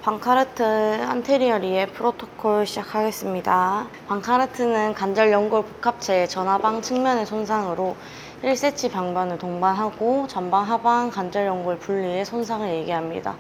방카르트 안테리어리의 프로토콜 시작하겠습니다. 방카르트는 관절 연골 복합체의 전하방 측면의 손상으로 1cm 병변을 동반하고 전방 하방 관절 연골 분리의 손상을 얘기합니다.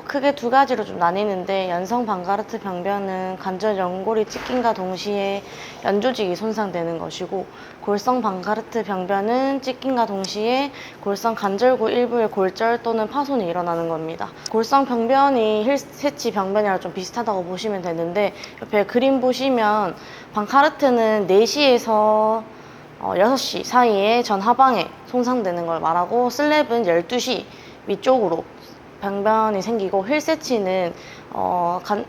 크게 두 가지로 좀 나뉘는데, 연성 방카르트 병변은 관절 연골이 찢김과 동시에 연조직이 손상되는 것이고, 골성 방카르트 병변은 찢김과 동시에 골성 관절구 일부의 골절 또는 파손이 일어나는 겁니다. 골성 병변이 힐세치 병변이랑 좀 비슷하다고 보시면 되는데, 옆에 그림 보시면 방카르트는 4시에서 6시 사이에 전하방에 손상되는 걸 말하고, 슬랩은 12시 위쪽으로 병변이 생기고, 힐세치는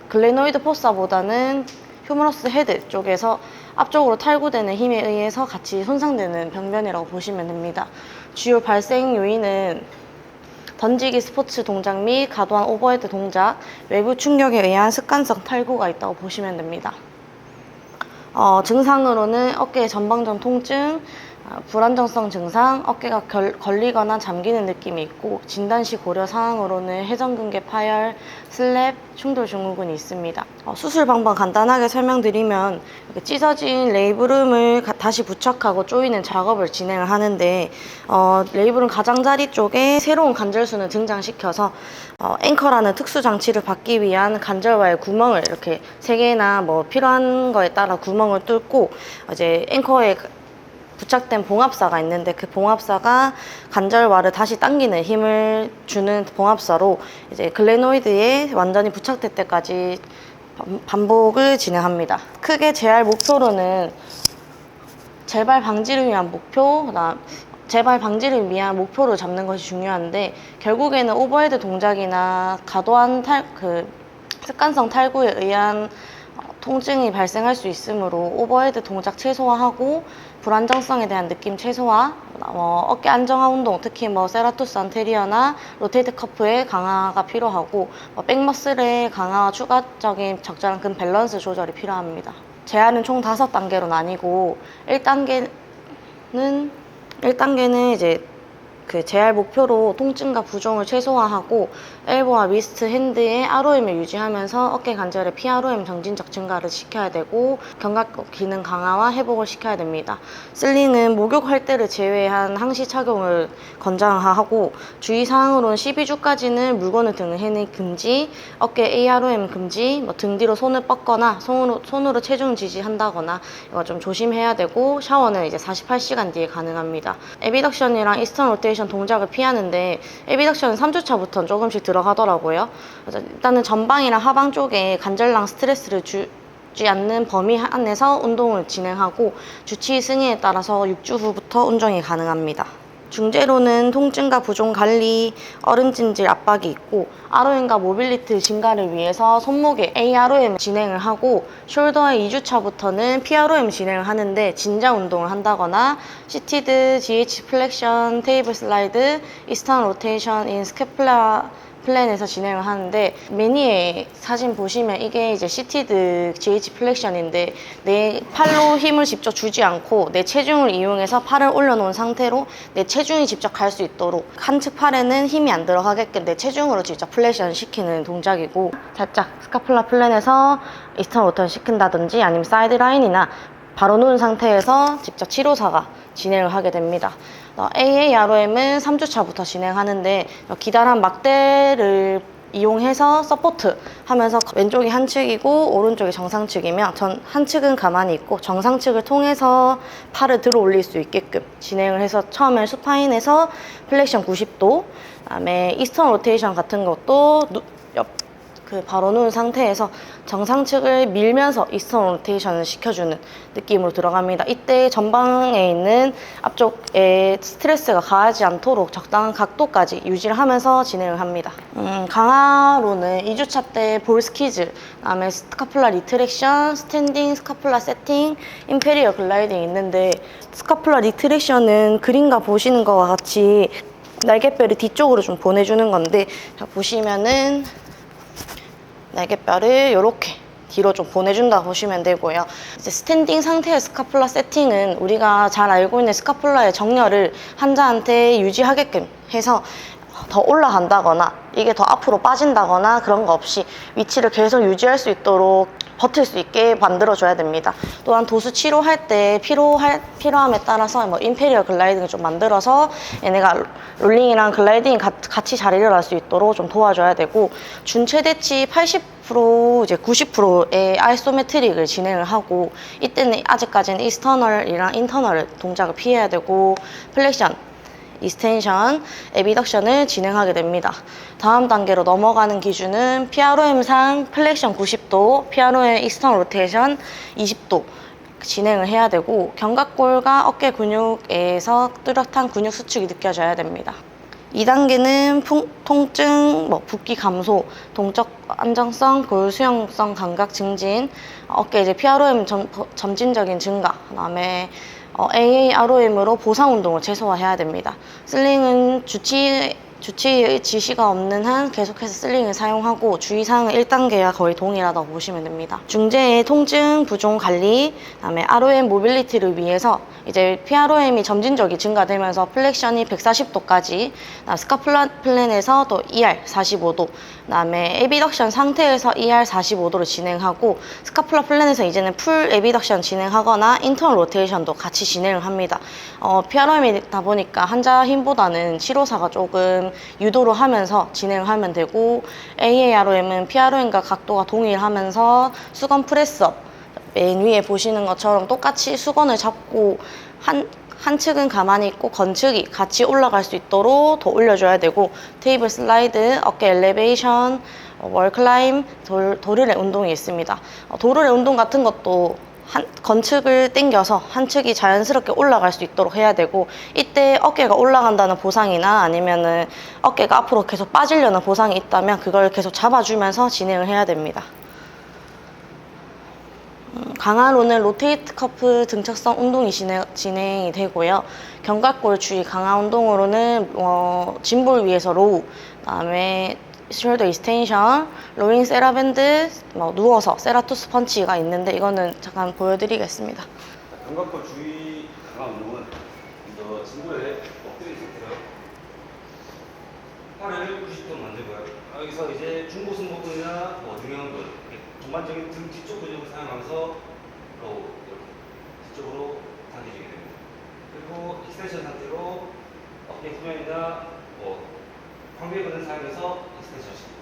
글레노이드 포사보다는 휴머러스 헤드 쪽에서 앞쪽으로 탈구되는 힘에 의해서 같이 손상되는 병변이라고 보시면 됩니다. 주요 발생 요인은 던지기 스포츠 동작 및 과도한 오버헤드 동작, 외부 충격에 의한 습관성 탈구가 있다고 보시면 됩니다. 증상으로는 어깨의 전방전 통증, 불안정성 증상, 어깨가 걸리거나 잠기는 느낌이 있고, 진단시 고려 사항으로는 회전근개 파열, 슬랩, 충돌 증후군이 있습니다. 수술 방법 간단하게 설명드리면, 이렇게 찢어진 레이브룸을 다시 부착하고 조이는 작업을 진행을 하는데, 레이브룸 가장자리 쪽에 새로운 관절순을 등장시켜서 앵커라는 특수 장치를 받기 위한 관절와의 구멍을 이렇게 3개나 뭐 필요한 거에 따라 구멍을 뚫고, 이제 앵커에 부착된 봉합사가 있는데, 그 봉합사가 관절와를 다시 당기는 힘을 주는 봉합사로 이제 글레노이드에 완전히 부착될 때까지 반복을 진행합니다. 크게 재활 목표로는 재발 방지를 위한 목표, 재발 방지를 위한 목표를 잡는 것이 중요한데, 결국에는 오버헤드 동작이나 과도한 습관성 탈구에 의한 통증이 발생할 수 있으므로 오버헤드 동작 최소화하고, 불안정성에 대한 느낌 최소화, 어깨 안정화 운동, 특히 세라투스 안테리어나 로테이트 커프의 강화가 필요하고, 백머슬의 강화와 추가적인 적절한 근 밸런스 조절이 필요합니다. 재활은 총 5단계로 나뉘고, 1단계는 이제 그 재활 목표로 통증과 부종을 최소화하고, 엘보와 미스트 핸드의 ROM을 유지하면서 어깨 관절의 PROM 정진적 증가를 시켜야 되고, 견갑 기능 강화와 회복을 시켜야 됩니다. 슬링은 목욕 할 때를 제외한 항시 착용을 권장하고, 주의사항으로는 12주까지는 물건을 등에 해는 금지, 어깨 AROM 금지, 등 뒤로 손을 뻗거나 손으로 체중 지지한다거나 이거 좀 조심해야 되고, 샤워는 이제 48시간 뒤에 가능합니다. 에비덕션이랑 이스턴 로테이션 동작을 피하는데, 에비덕션은 3주차부터 조금씩 들어가더라고요. 일단은 전방이랑 하방 쪽에 관절랑 스트레스를 주지 않는 범위 안에서 운동을 진행하고, 주치 승인에 따라서 6주 후부터 운동이 가능합니다. 중재로는 통증과 부종 관리, 어른찜질 압박이 있고, ROM과 모빌리티 증가를 위해서 손목에 AROM 진행을 하고, 숄더의 2주차부터는 PROM 진행을 하는데, 진자 운동을 한다거나 시티드, GH 플렉션, 테이블 슬라이드, 이스턴 로테이션 인 스캐플라 플랜에서 진행을 하는데, 매니에 사진 보시면 이게 이제 시티드 GH 플렉션인데, 내 팔로 힘을 직접 주지 않고 내 체중을 이용해서 팔을 올려놓은 상태로 내 체중이 직접 갈 수 있도록, 한측 팔에는 힘이 안 들어가게끔 내 체중으로 직접 플렉션 시키는 동작이고, 살짝 스카플라 플랜에서 이스턴 로테이션 시킨다든지, 아니면 사이드 라인이나 바로 누운 상태에서 직접 치료사가 진행을 하게 됩니다. AAROM은 3주차부터 진행하는데, 기다란 막대를 이용해서 서포트 하면서 왼쪽이 한 측이고 오른쪽이 정상측이며, 한 측은 가만히 있고 정상측을 통해서 팔을 들어 올릴 수 있게끔 진행을 해서, 처음에 수파인에서 플렉션 90도, 그다음에 이스턴 로테이션 같은 것도 바로 누운 상태에서 정상측을 밀면서 이스턴 로테이션을 시켜주는 느낌으로 들어갑니다. 이때 전방에 있는 앞쪽에 스트레스가 가하지 않도록 적당한 각도까지 유지를 하면서 진행을 합니다. 강화로는 2주차 때 볼 스키즈, 그다음에 스카플라 리트렉션, 스탠딩 스카플라 세팅, 임페리어 글라이딩이 있는데, 스카플라 리트렉션은 그림과 보시는 것과 같이 날개뼈를 뒤쪽으로 좀 보내주는 건데, 자, 보시면은 날개뼈를 이렇게 뒤로 좀 보내준다고 보시면 되고요. 이제 스탠딩 상태의 스카플라 세팅은 우리가 잘 알고 있는 스카플라의 정렬을 환자한테 유지하게끔 해서 더 올라간다거나 이게 더 앞으로 빠진다거나 그런 거 없이 위치를 계속 유지할 수 있도록 버틸 수 있게 만들어줘야 됩니다. 또한 도수 치료할 때 필요함에 따라서 뭐 인테리어 글라이딩을 좀 만들어서 얘네가 롤링이랑 글라이딩이 같이 잘 일어날 수 있도록 좀 도와줘야 되고, 준 최대치 80% 이제 90%의 아이소메트릭을 진행을 하고, 이때는 아직까지는 익스터널이랑 인터널 동작을 피해야 되고 플렉션, 이스텐션, 에비덕션을 진행하게 됩니다. 다음 단계로 넘어가는 기준은 PROM상 플렉션 90도, PROM 익스터널 로테이션 20도 진행을 해야 되고, 견갑골과 어깨 근육에서 뚜렷한 근육 수축이 느껴져야 됩니다. 2단계는 통증, 붓기 감소, 동적 안정성, 골 수용성 감각 증진, 어깨 이제 PROM 점진적인 증가, 그다음에 AA, ROM으로 보상 운동을 최소화해야 됩니다. 슬링은 주치의 지시가 없는 한 계속해서 슬링을 사용하고, 주의사항은 1단계와 거의 동일하다고 보시면 됩니다. 중재의 통증, 부종 관리, 그다음에 ROM 모빌리티를 위해서 이제 PROM이 점진적이 증가되면서 플렉션이 140도까지, 스카플라 플랜에서 또 ER 45도, 그다음에 에비덕션 상태에서 ER 45도를 진행하고, 스카플라 플랜에서 이제는 풀 에비덕션 진행하거나 인터널 로테이션도 같이 진행을 합니다. PROM이다 보니까 환자 힘보다는 치료사가 조금 유도를 하면서 진행을 하면 되고, AAROM은 PROM과 각도가 동일하면서 수건 프레스업, 맨 위에 보시는 것처럼 똑같이 수건을 잡고 한 측은 가만히 있고 건측이 같이 올라갈 수 있도록 더 올려줘야 되고, 테이블 슬라이드, 어깨 엘리베이션, 월클라임, 도르래 운동이 있습니다. 도르래 운동 같은 것도 건측을 당겨서 한 측이 자연스럽게 올라갈 수 있도록 해야 되고, 이때 어깨가 올라간다는 보상이나 아니면은 어깨가 앞으로 계속 빠지려는 보상이 있다면 그걸 계속 잡아주면서 진행을 해야 됩니다. 강화로는 로테이트 커프 등척성 운동이 진행이 되고요. 견갑골 주위 강화 운동으로는 짐볼 위에서 로우, 그다음에 숄더 익스텐션, 로잉 세라밴드, 누워서 세라투스 펀치가 있는데 이거는 잠깐 보여드리겠습니다. 견갑골 주위 강화 운동은 먼저 짐볼에 엎드린 상태로 팔을 90도 만들고요. 여기서 이제 중고승모근이나 등형근, 전반적인 등 뒤쪽 근육을 사용하면서 이렇게 뒤쪽으로 당겨지게 됩니다. 그리고 익스텐션 상태로 어깨 후면이나 광배근을 사용해서 익스텐션 시키고,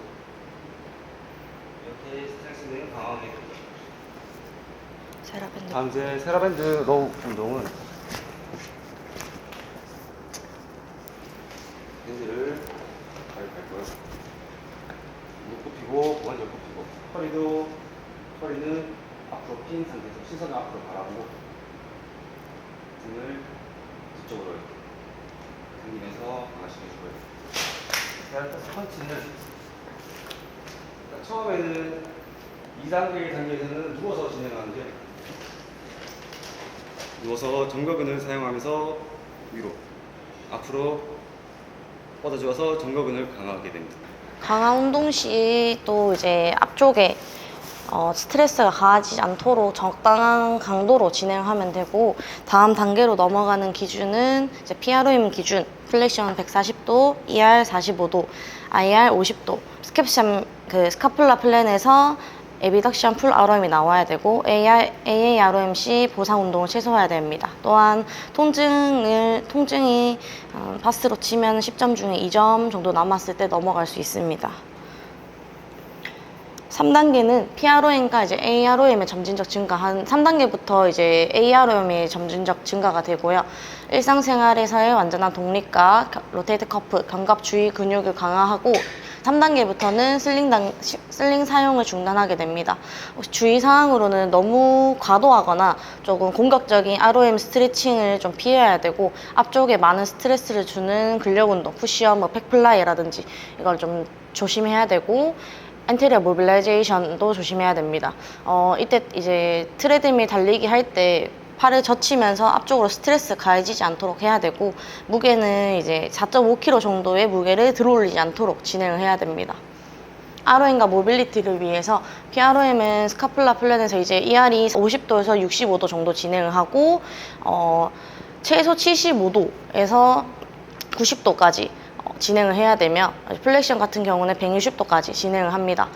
이렇게 스트렝스는 강하게 됩니다. 세라밴드. 다음 이제 세라밴드 로우 운동은 밴드를 잘 밟고요. 무릎 굽히고 고관절 굽히고, 허리는 앞으로 핀 상태에서 시선을 앞으로 바라보고 등을 뒤쪽으로 이렇게 당기면서 강화시켜주고요. 세라투스 펀치는 처음에는 2단계 단계에서는 누워서 진행하는데, 누워서 정거근을 사용하면서 위로 앞으로 뻗어주어서 정거근을 강화하게 됩니다. 강화 운동 시 또 이제 앞쪽에 스트레스가 가하지 않도록 적당한 강도로 진행하면 되고, 다음 단계로 넘어가는 기준은 이제 PROM 기준, 플렉션 140도, ER 45도, IR 50도, 스카플라 플랜에서 에비덕션 풀 ROM이 나와야 되고, AAROMC 보상 운동을 최소화해야 됩니다. 또한 통증이 파스로 치면 10점 중에 2점 정도 남았을 때 넘어갈 수 있습니다. 3단계는 PROM과 이제 AROM의 점진적 증가, 한 3단계부터 이제 AROM의 점진적 증가가 되고요. 일상생활에서의 완전한 독립과 로테이트 커프, 견갑 주위 근육을 강화하고, 3단계부터는 슬링 사용을 중단하게 됩니다. 주의사항으로는 너무 과도하거나 조금 공격적인 ROM 스트레칭을 좀 피해야 되고, 앞쪽에 많은 스트레스를 주는 근력 운동, 푸시업, 팩플라이라든지 이걸 좀 조심해야 되고, 엔테리어 모빌라이제이션도 조심해야 됩니다. 이때 이제 트레드밀 달리기 할 때 팔을 젖히면서 앞쪽으로 스트레스 가해지지 않도록 해야 되고, 무게는 이제 4.5kg 정도의 무게를 들어올리지 않도록 진행을 해야 됩니다. ROM과 모빌리티를 위해서 PROM은 스카플라 플랜에서 이제 ER이 50도에서 65도 정도 진행을 하고, 최소 75도에서 90도까지 진행을 해야 되며 플렉션 같은 경우는 160도까지 진행을 합니다.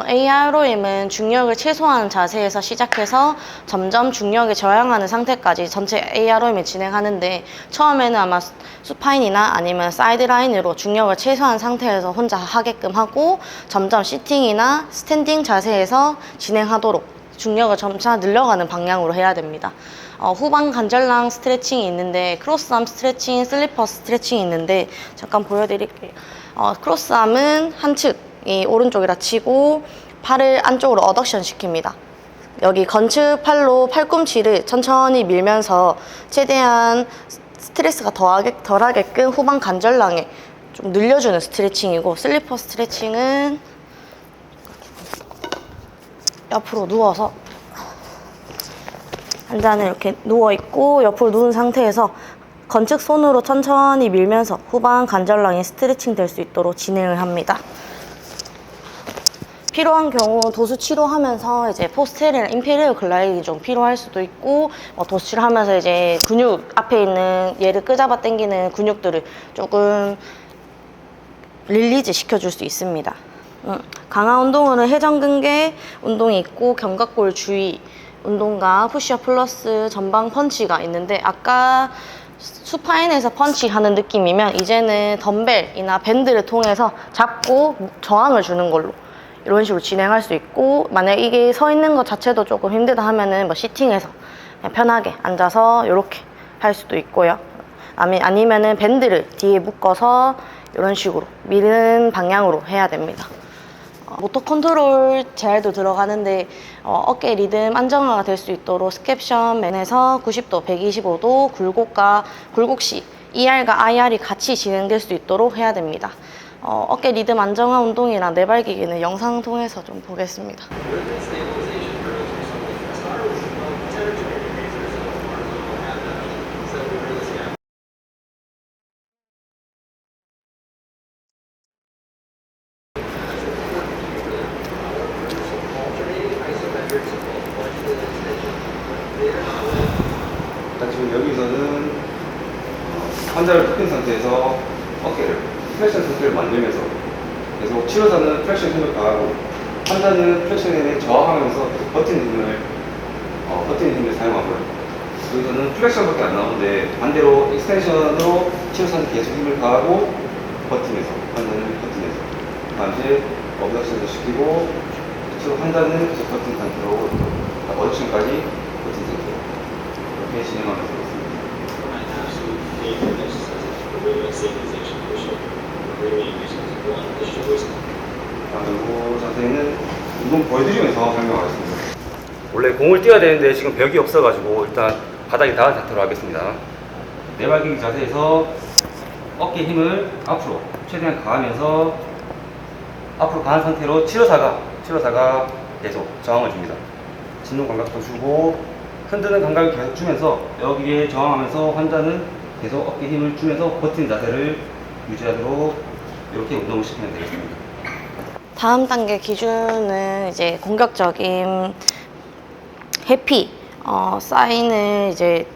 AROM은 중력을 최소화하는 자세에서 시작해서 점점 중력을 저항하는 상태까지 전체 AROM을 진행하는데 처음에는 아마 수파인이나 아니면 사이드라인으로 중력을 최소화한 상태에서 혼자 하게끔 하고 점점 시팅이나 스탠딩 자세에서 진행하도록 중력을 점차 늘려가는 방향으로 해야 됩니다. 후방 관절랑 스트레칭이 있는데 크로스암 스트레칭, 슬리퍼 스트레칭이 있는데 잠깐 보여드릴게요. 크로스암은 한측이 오른쪽이라 치고 팔을 안쪽으로 어덕션 시킵니다. 여기 건축 팔로 팔꿈치를 천천히 밀면서 최대한 스트레스가 덜하게끔 후방 관절랑에 좀 늘려주는 스트레칭이고, 슬리퍼 스트레칭은 옆으로 누워서 한 잔을 이렇게 누워있고 옆으로 누운 상태에서 건측 손으로 천천히 밀면서 후방 관절랑이 스트레칭 될 수 있도록 진행을 합니다. 필요한 경우 도수 치료하면서 이제 포스테리나 인페리어 글라이딩이 좀 필요할 수도 있고, 도수 치료하면서 이제 근육 앞에 있는 얘를 끄잡아 당기는 근육들을 조금 릴리즈 시켜줄 수 있습니다. 강화 운동으로는 회전근개 운동이 있고 견갑골 주위 운동과 푸시업 플러스 전방 펀치가 있는데, 아까 수파인에서 펀치하는 느낌이면 이제는 덤벨이나 밴드를 통해서 잡고 저항을 주는 걸로 이런 식으로 진행할 수 있고, 만약 이게 서 있는 것 자체도 조금 힘들다 하면은 시팅해서 그냥 편하게 앉아서 이렇게 할 수도 있고요. 아니면은 밴드를 뒤에 묶어서 이런 식으로 미는 방향으로 해야 됩니다. 모터 컨트롤 제할도 들어가는데 어깨 리듬 안정화가 될 수 있도록 스캡션 맨에서 90도, 125도 굴곡과 굴곡시 ER과 IR이 같이 진행될 수 있도록 해야 됩니다. 어깨 리듬 안정화 운동이랑 내발기기는 영상 통해서 좀 보겠습니다. 일단 지금 여기서는 환자를 눕힌 상태에서 어깨를 플렉션 상태를 만들면서 계속 치료사는 플렉션 힘을 가하고 환자는 플렉션 힘에 저항하면서 계속 버티는 힘을 사용하고요. 여기서는 플렉션밖에 안 나오는데 반대로 익스텐션으로 치료사는 계속 힘을 가하고 버티면서, 환자는 버티면서, 다음에 어브덕션도 시키고 치료 환자는 계속 버티는 상태로 어덕션까지 버티는 상태로 이렇게 진행하면서 있습니다. 그리고 자세히는 운동 보여드리면서 설명하겠습니다. 원래 공을 띄워야 되는데 지금 벽이 없어가지고 일단 바닥에 닿은 상태로 하겠습니다. 내발기기 자세에서 어깨 힘을 앞으로 최대한 가하면서 앞으로 가는 상태로 치료사가 계속 저항을 줍니다. 진동 감각도 주고 흔드는 감각을 계속 주면서 여기에 저항하면서 환자는 계속 어깨 힘을 주면서 버티는 자세를 유지하도록 이렇게 운동을 시키면 되겠습니다. 다음 단계 기준은 이제 공격적인 해피, 사인을 이제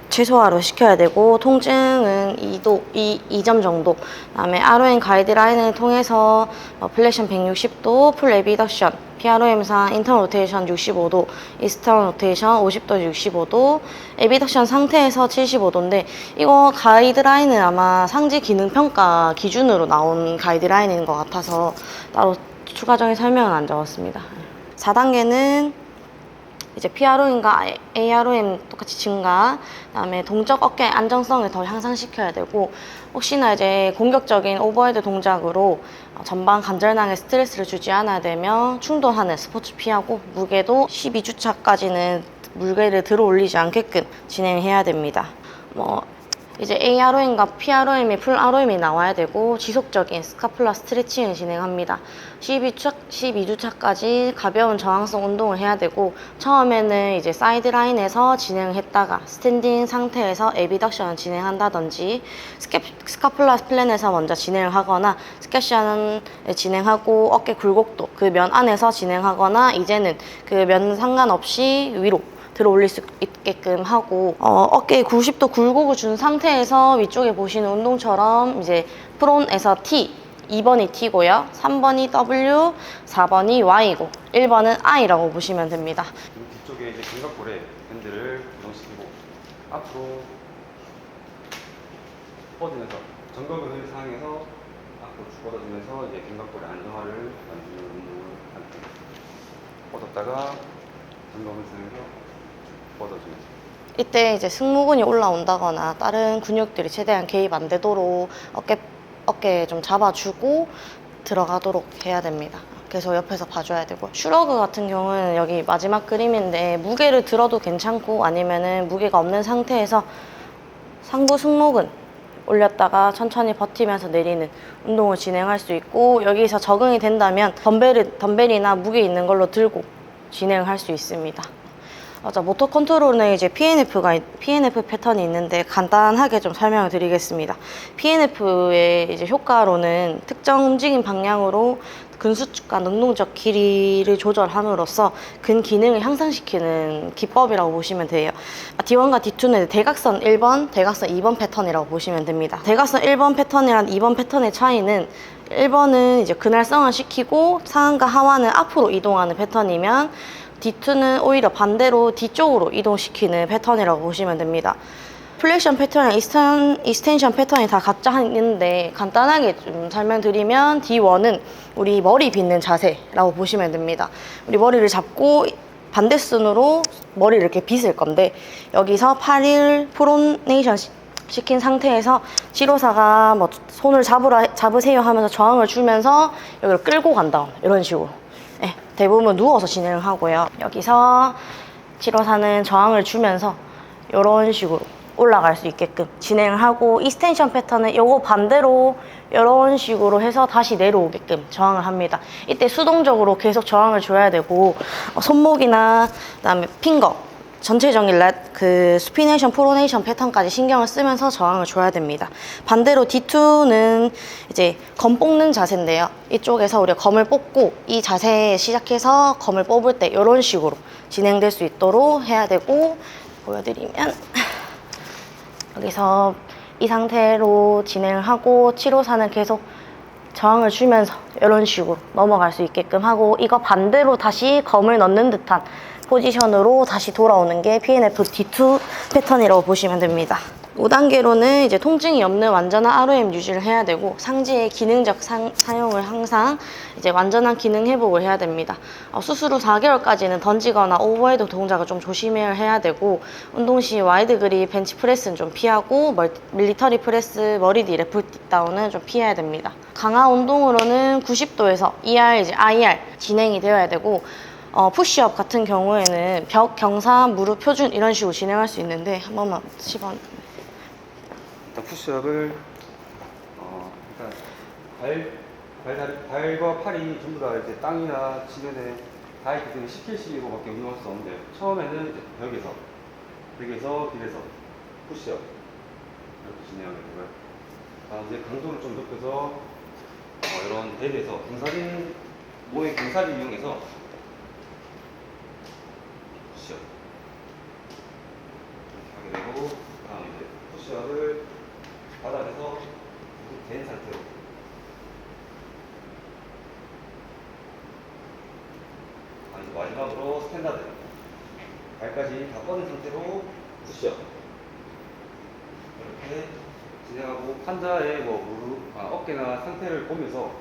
최소화로 시켜야 되고, 통증은 2점 정도. 그다음에 ROM 가이드라인을 통해서 플렉션 160도, 풀 에비덕션, PROM상 인터널 로테이션 65도, 이스터널 로테이션 50도, 65도, 에비덕션 상태에서 75도인데 이거 가이드라인은 아마 상지 기능 평가 기준으로 나온 가이드라인인 것 같아서 따로 추가적인 설명은 안 적었습니다. 4단계는 이제 PROM과 AROM 똑같이 증가, 그다음에 동적 어깨 안정성을 더 향상시켜야 되고, 혹시나 이제 공격적인 오버헤드 동작으로 전방 관절낭에 스트레스를 주지 않아야 되며 충돌하는 스포츠 피하고, 무게도 12주차까지는 무게를 들어 올리지 않게끔 진행해야 됩니다. 이제 AROM과 PROM이 풀 ROM이 나와야 되고, 지속적인 스카플라 스트레칭을 진행합니다. 12주차까지 가벼운 저항성 운동을 해야 되고, 처음에는 이제 사이드라인에서 진행했다가 스탠딩 상태에서 에비덕션을 진행한다든지, 스카플라 플랜에서 먼저 진행을 하거나 스캡션을 진행하고 어깨 굴곡도 그 면 안에서 진행하거나, 이제는 그 면 상관없이 위로 들어 올릴 수 있게끔 하고 어깨에 90도 굴곡을 준 상태에서 위쪽에 보시는 운동처럼 이제 프론에서 T 2번이 T고요. 3번이 W, 4번이 Y고 1번은 I라고 보시면 됩니다. 뒤쪽에 이제 견갑골에 밴드를 고정시키고 앞으로 뻗으면서 정거근을 사용해서 앞으로 쭉 뻗어주면서 이제 견갑골의 안정화를 만드는 운동을 합니다. 뻗었다가 정거근 사용해서 뻗어주면서 이때 이제 승모근이 올라온다거나 다른 근육들이 최대한 개입 안 되도록 어깨에 좀 잡아주고 들어가도록 해야 됩니다. 계속 옆에서 봐줘야 되고, 슈러그 같은 경우는 여기 마지막 그림인데 무게를 들어도 괜찮고 아니면은 무게가 없는 상태에서 상부 승모근 올렸다가 천천히 버티면서 내리는 운동을 진행할 수 있고, 여기서 적응이 된다면 덤벨이나 무게 있는 걸로 들고 진행할 수 있습니다. 맞아, 모터 컨트롤은 이제 PNF 패턴이 있는데 간단하게 좀 설명을 드리겠습니다. PNF의 이제 효과로는 특정 움직임 방향으로 근수축과 능동적 길이를 조절함으로써 근 기능을 향상시키는 기법이라고 보시면 돼요. D1과 D2는 대각선 1번, 대각선 2번 패턴이라고 보시면 됩니다. 대각선 1번 패턴이랑 2번 패턴의 차이는 1번은 이제 근활성을 시키고 상완과 하완을 앞으로 이동하는 패턴이면 D2는 오히려 반대로 뒤쪽으로 이동시키는 패턴이라고 보시면 됩니다. 플렉션 패턴이랑 이스텐션 패턴이 다 각자 있는데 간단하게 좀 설명드리면 D1은 우리 머리 빗는 자세라고 보시면 됩니다. 우리 머리를 잡고 반대손으로 머리를 이렇게 빗을 건데, 여기서 팔을 프로네이션 시킨 상태에서 치료사가 뭐 손을 잡으세요 하면서 저항을 주면서 여기를 끌고 간다, 이런 식으로. 네, 대부분 누워서 진행을 하고요. 여기서 치료사는 저항을 주면서 이런 식으로 올라갈 수 있게끔 진행을 하고, 이스텐션 패턴은 요거 반대로 이런 식으로 해서 다시 내려오게끔 저항을 합니다. 이때 수동적으로 계속 저항을 줘야 되고, 손목이나 그다음에 핑거 전체적인 스피네이션, 프로네이션 패턴까지 신경을 쓰면서 저항을 줘야 됩니다. 반대로 D2는 이제 검 뽑는 자세인데요. 이쪽에서 우리가 검을 뽑고 이 자세 시작해서 검을 뽑을 때 이런 식으로 진행될 수 있도록 해야 되고, 보여드리면 여기서 이 상태로 진행을 하고 치료사는 계속 저항을 주면서 이런 식으로 넘어갈 수 있게끔 하고, 이거 반대로 다시 검을 넣는 듯한 포지션으로 다시 돌아오는 게 PNF D2 패턴이라고 보시면 됩니다. 5단계로는 이제 통증이 없는 완전한 ROM 유지를 해야 되고, 상지의 기능적 사용을 항상 이제 완전한 기능 회복을 해야 됩니다. 수술 후 4개월까지는 던지거나 오버헤드 동작을 좀 조심해야 해야 되고, 운동 시 와이드 그립 벤치 프레스는 좀 피하고, 밀리터리 프레스, 머리 뒤 레프트 다운은 좀 피해야 됩니다. 강화 운동으로는 90도에서 이제 IR 진행이 되어야 되고, 푸시업 같은 경우에는 벽, 경사, 무릎, 표준 이런 식으로 진행할 수 있는데, 한 번만 10원. 일단 푸시업을 일단 발과 팔이 전부 다 이제 땅이나 지면에 닿아 있기 때문에 10kg씩으로밖에 운동할 수 없는데, 처음에는 이제 벽에서 빌에서 푸시업 이렇게 진행하게 되고요. 이제 강도를 좀 높여서 이런 데드에서 모의 경사를 이용해서 푸시업 이렇게 하게 되고, 다음 이제 푸시업을 바닥에서 된 상태로 마지막으로 스탠다드 발까지 다 뻗은 상태로 푸시업 이렇게 진행하고, 환자의 무릎, 어깨나 상태를 보면서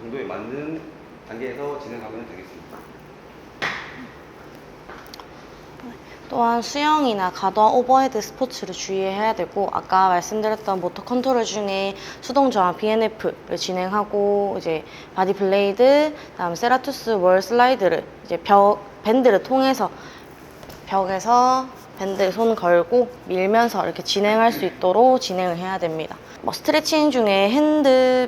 강도에 맞는 단계에서 진행하면 되겠습니다. 또한 수영이나 과도한 오버헤드 스포츠를 주의해야 되고, 아까 말씀드렸던 모터 컨트롤 중에 수동 저항 BNF를 진행하고, 이제 바디 블레이드, 다음 세라투스 월 슬라이드를 이제 밴드를 통해서 벽에서 밴드에 손 걸고 밀면서 이렇게 진행할 수 있도록 진행을 해야 됩니다. 스트레칭 중에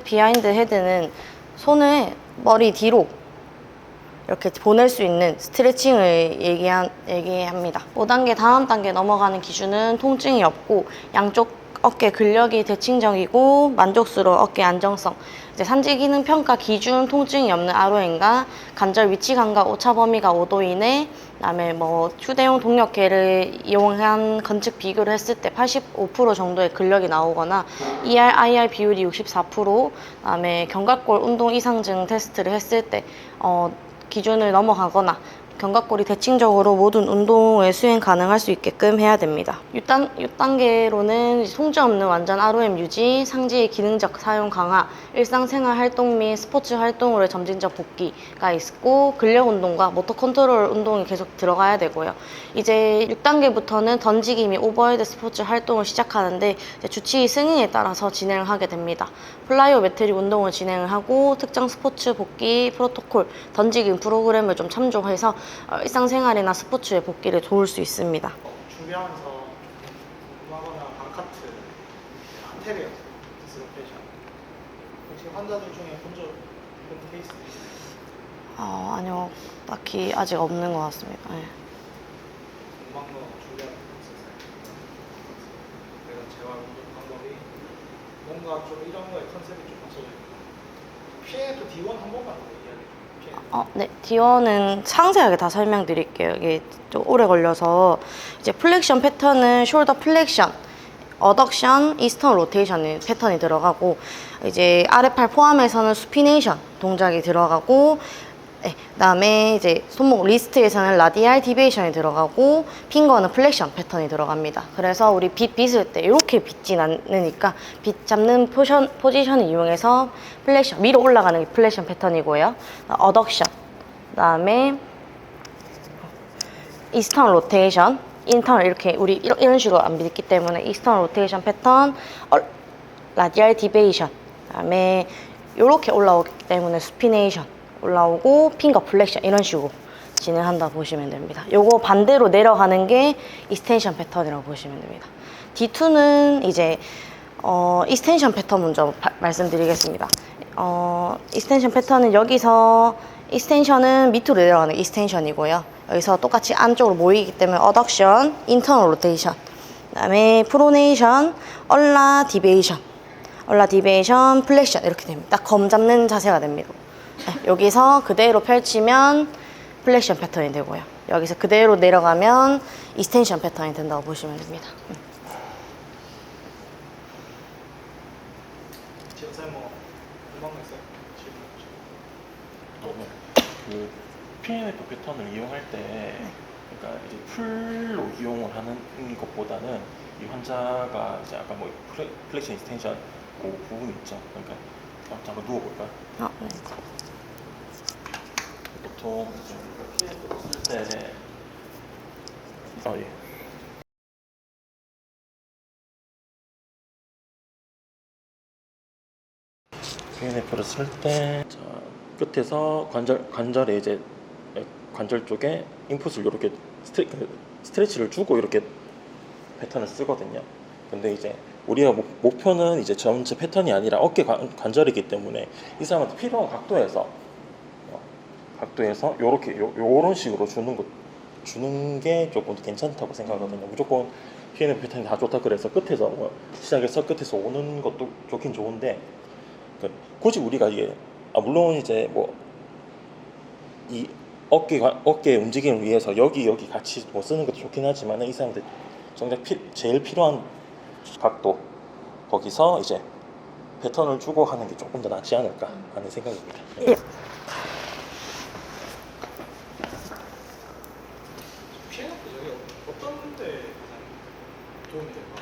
비하인드 헤드는 손을 머리 뒤로 이렇게 보낼 수 있는 스트레칭을 얘기합니다. 5단계 다음 단계 넘어가는 기준은 통증이 없고 양쪽 어깨 근력이 대칭적이고 만족스러운 어깨 안정성, 이제 산지 기능 평가 기준 통증이 없는 ROM과 관절 위치 감각 오차 범위가 5도 이내, 그다음에 뭐 휴대용 동력계를 이용한 건측 비교를 했을 때 85% 정도의 근력이 나오거나 ER/IR 비율이 64%, 그다음에 견갑골 운동 이상증 테스트를 했을 때 기준을 넘어가거나 견갑골이 대칭적으로 모든 운동을 수행 가능할 수 있게끔 해야 됩니다. 6단계로는 통증 없는 완전 ROM 유지, 상지의 기능적 사용 강화, 일상생활 활동 및 스포츠 활동으로의 점진적 복귀가 있고 근력 운동과 모터 컨트롤 운동이 계속 들어가야 되고요. 이제 6단계부터는 던지기 및 오버헤드 스포츠 활동을 시작하는데 주치의 승인에 따라서 진행을 하게 됩니다. 플라이오메트리 운동을 진행을 하고 특정 스포츠 복귀 프로토콜, 던지기 프로그램을 좀 참조해서 일상생활이나 스포츠의 복귀를 도울 수 있습니다. 준비하면서 궁금하거나 방카트, 안테리어 디스로케이션 혹시 환자들 중에 본 케이스 있으세요? 아니요, 딱히 아직 없는 것 같습니다. 네. 궁금한 거 준비하는 거 있었어요? 내가 재활 운동 방법이 뭔가 좀 이런 거에 컨셉이 좀 맞춰져 있고 PNF D1 한 번만 더 이야기해 주세요. 네, D1은 상세하게 다 설명드릴게요. 이게 좀 오래 걸려서 이제 플렉션 패턴은 숄더 플렉션, 어덕션, 이스턴 로테이션 패턴이 들어가고 이제 아랫팔 포함해서는 수피네이션 동작이 들어가고 네, 그다음에 이제 손목 리스트에서는 라디알 디베이션이 들어가고 핑거는 플렉션 패턴이 들어갑니다. 그래서 우리 빗 빗을 때 이렇게 빗진 않으니까 빗 잡는 포지션을 이용해서 플렉션 위로 올라가는 게 플렉션 패턴이고요. 어덕션, 그다음에 이스턴 로테이션, 인턴 이렇게 우리 이런 식으로 안 빗기 때문에 이스턴 로테이션 패턴, 라디알 디베이션, 그다음에 이렇게 올라오기 때문에 수피네이션 올라오고 핑거 플렉션 이런 식으로 진행한다 보시면 됩니다. 요거 반대로 내려가는 게 이스텐션 패턴이라고 보시면 됩니다. D2는 이제 이스텐션 패턴 먼저 말씀드리겠습니다. 이스텐션 패턴은 여기서 이스텐션은 밑으로 내려가는 이스텐션이고요. 여기서 똑같이 안쪽으로 모이기 때문에 어덕션, 인터널 로테이션, 그다음에 프로네이션, 얼라 디베이션, 플렉션 이렇게 됩니다. 딱 검 잡는 자세가 됩니다. 네, 여기서 그대로 펼치면 플렉션 패턴이 되고요. 여기서 그대로 내려가면 이스텐션 패턴이 된다고 보시면 됩니다. 지금 뭐 궁금한 거 있어요? 질문. 그 PNF 패턴을 이용할 때 그러니까 이제 풀로 이용을 하는 것보다는 이 환자가 이제 아까 뭐 플렉션 익스텐션 그 부분 있죠. 그러니까 잠깐 누워볼까요? 네. 보통 이제 PNF 쓸 때 예. PNF를 쓸 때 끝에서 관절에 이제 관절 쪽에 인풋을 이렇게 스트레치를 주고 이렇게 패턴을 쓰거든요. 근데 이제 우리가 목표는 이제 전체 패턴이 아니라 어깨 관절이기 때문에 이 사람한테 필요한 각도에서 요렇게 요런 식으로 주는 게 조금 더 괜찮다고 생각하거든요. 무조건 PNF 패턴이 다 좋다 그래서 끝에서 시작해서 끝에서 오는 것도 좋긴 좋은데 굳이 우리가 이게 물론 이제 뭐 이 어깨 움직임을 위해서 여기 같이 뭐 쓰는 것도 좋긴 하지만 이 사람들 정작 제일 필요한 각도 거기서 이제 패턴을 주고 하는 게 조금 더 낫지 않을까 하는 생각입니다. 네. PNF 여기 어떤 데 가장 도움이 될까?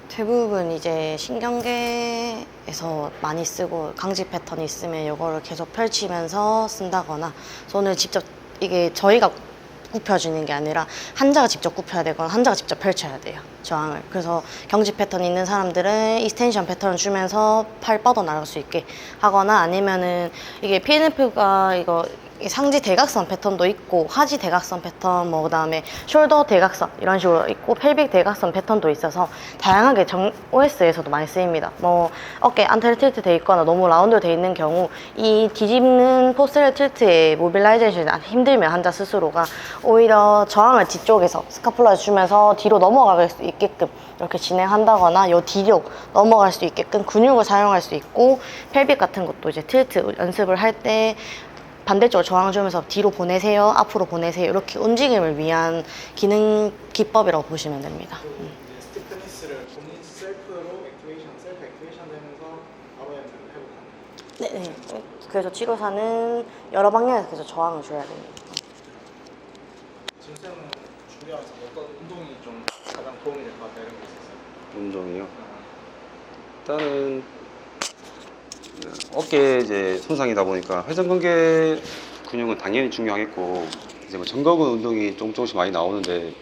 대부분 이제 신경계에서 많이 쓰고 강직 패턴이 있으면 이거를 계속 펼치면서 쓴다거나 손을 직접 이게 저희가 굽혀주는 게 아니라 환자가 직접 굽혀야 되거나 환자가 직접 펼쳐야 돼요, 저항을. 그래서 경직 패턴 있는 사람들은 이스텐션 패턴을 주면서 팔 뻗어 나갈 수 있게 하거나 아니면은 이게 PNF가 이거 이 상지 대각선 패턴도 있고 하지 대각선 패턴, 뭐 그다음에 숄더 대각선 이런 식으로 있고 펠빅 대각선 패턴도 있어서 다양하게 OS에서도 많이 쓰입니다. 뭐 어깨 안테를 틸트 돼 있거나 너무 라운드로 돼 있는 경우 이 뒤집는 포스τερ 틸트에 모빌라이제이션이 힘들면 환자 스스로가 오히려 저항을 뒤쪽에서 스카폴라를 주면서 뒤로 넘어갈 수 있게끔 이렇게 진행한다거나 요 뒤로 넘어갈 수 있게끔 근육을 사용할 수 있고 펠빅 같은 것도 이제 틸트 연습을 할 때 반대쪽으로 저항 주면서 뒤로 보내세요, 앞으로 보내세요 이렇게 움직임을 위한 기능 기법이라고 보시면 됩니다. 스티프니스를 본인 셀프 액티베이션 되면서 ROM을 회복하는. 네. 그래서 치료사는 여러 방향에서 계속 저항을 줘야 됩니다. 진쌤은 준비하면서 어떤 운동이 좀 가장 도움이 될 것 같다 이런 게 있었어요? 운동이요. 일단은 어깨 이제 손상이다 보니까 회전근개 근육은 당연히 중요하겠고 이제 뭐 정거근 운동이 조금씩 많이 나오는데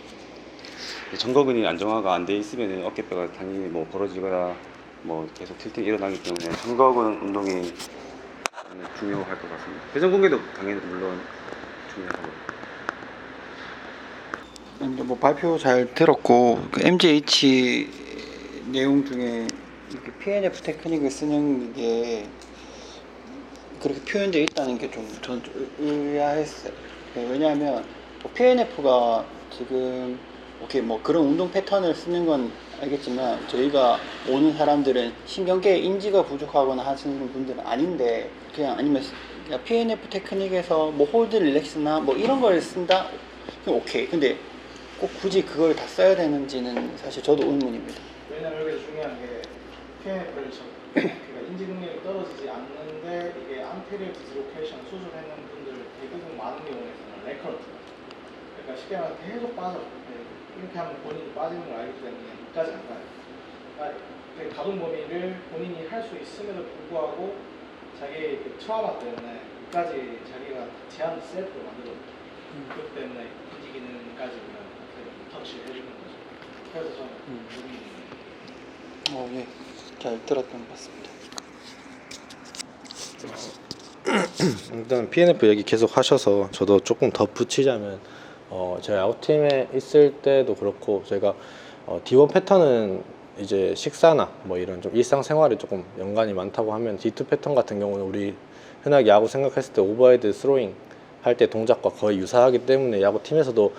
정거근이 안정화가 안 돼 있으면 어깨뼈가 당연히 뭐 벌어지거나 뭐 계속 틸팅이 일어나기 때문에 정거근 운동이 중요할 것 같습니다. 회전근개도 당연히 물론 중요하고. 이제 뭐 발표 잘 들었고 그 MGH 내용 중에 이렇게 PNF 테크닉을 쓰는 게 그렇게 표현되어 있다는 게 좀 저는 의아했어요. 왜냐하면 뭐 PNF가 지금 오케이 뭐 그런 운동 패턴을 쓰는 건 알겠지만 저희가 오는 사람들은 신경계 인지가 부족하거나 하시는 분들은 아닌데 그냥 아니면 그냥 PNF 테크닉에서 뭐 홀드 릴렉스나 뭐 이런 걸 쓴다? 그럼 오케이. 근데 꼭 굳이 그걸 다 써야 되는지는 사실 저도 의문입니다. 왜냐면 여기 중요한 게 PNF를 그러니까 인지 능력이 떨어지지 않는데 이게 안테리어 디스로케이션 수술하는 분들 대부분 많은 경우에는 레커런트. 그러니까 쉽게 말하면 계속 빠져. 이렇게 하면 본인이 빠지는 걸 알기 때문에 끝까지 안 가요. 그러니까 가동 범위를 본인이 할 수 있음에도 불구하고 자기의 그 트라우마 때문에 끝까지 자기가 제한 셀프로 만들어요. 그렇기 때문에 인지 기능까지 우리가 터치를 해주는 거죠. 그래서 저는 예, 잘 들었던 것 같습니다. 일단 PNF 얘기 계속 하셔서 저도 조금 더 붙이자면 저희 아웃팀에 있을 때도 그렇고 저희가 D1 패턴은 이제 식사나 뭐 이런 좀 일상생활에 조금 연관이 많다고 하면 D2 패턴 같은 경우는 우리 흔하게 야구 생각했을 때 오버헤드 스로잉 할 때 동작과 거의 유사하기 때문에 야구팀에서도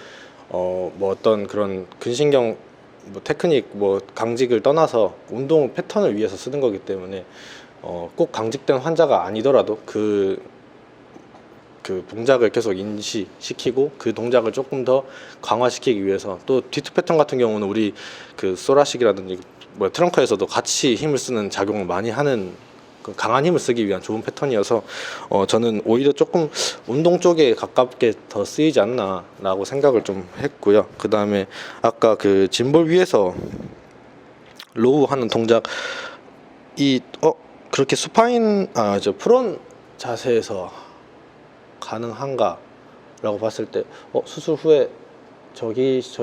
뭐 어떤 그런 근신경 뭐 테크닉 뭐 강직을 떠나서 운동 패턴을 위해서 쓰는 거기 때문에 꼭 강직된 환자가 아니더라도 그 동작을 계속 인지시키고 그 동작을 조금 더 강화시키기 위해서 또 D2 패턴 같은 경우는 우리 그 소라식이라든지 뭐 트렁크에서도 같이 힘을 쓰는 작용을 많이 하는 그 강한 힘을 쓰기 위한 좋은 패턴이어서 저는 오히려 조금 운동 쪽에 가깝게 더 쓰이지 않나 라고 생각을 좀 했고요. 그 다음에 아까 그 짐볼 위에서 로우 하는 동작 그렇게 수파인 저 프론 자세에서 가능한가 라고 봤을 때 수술 후에 저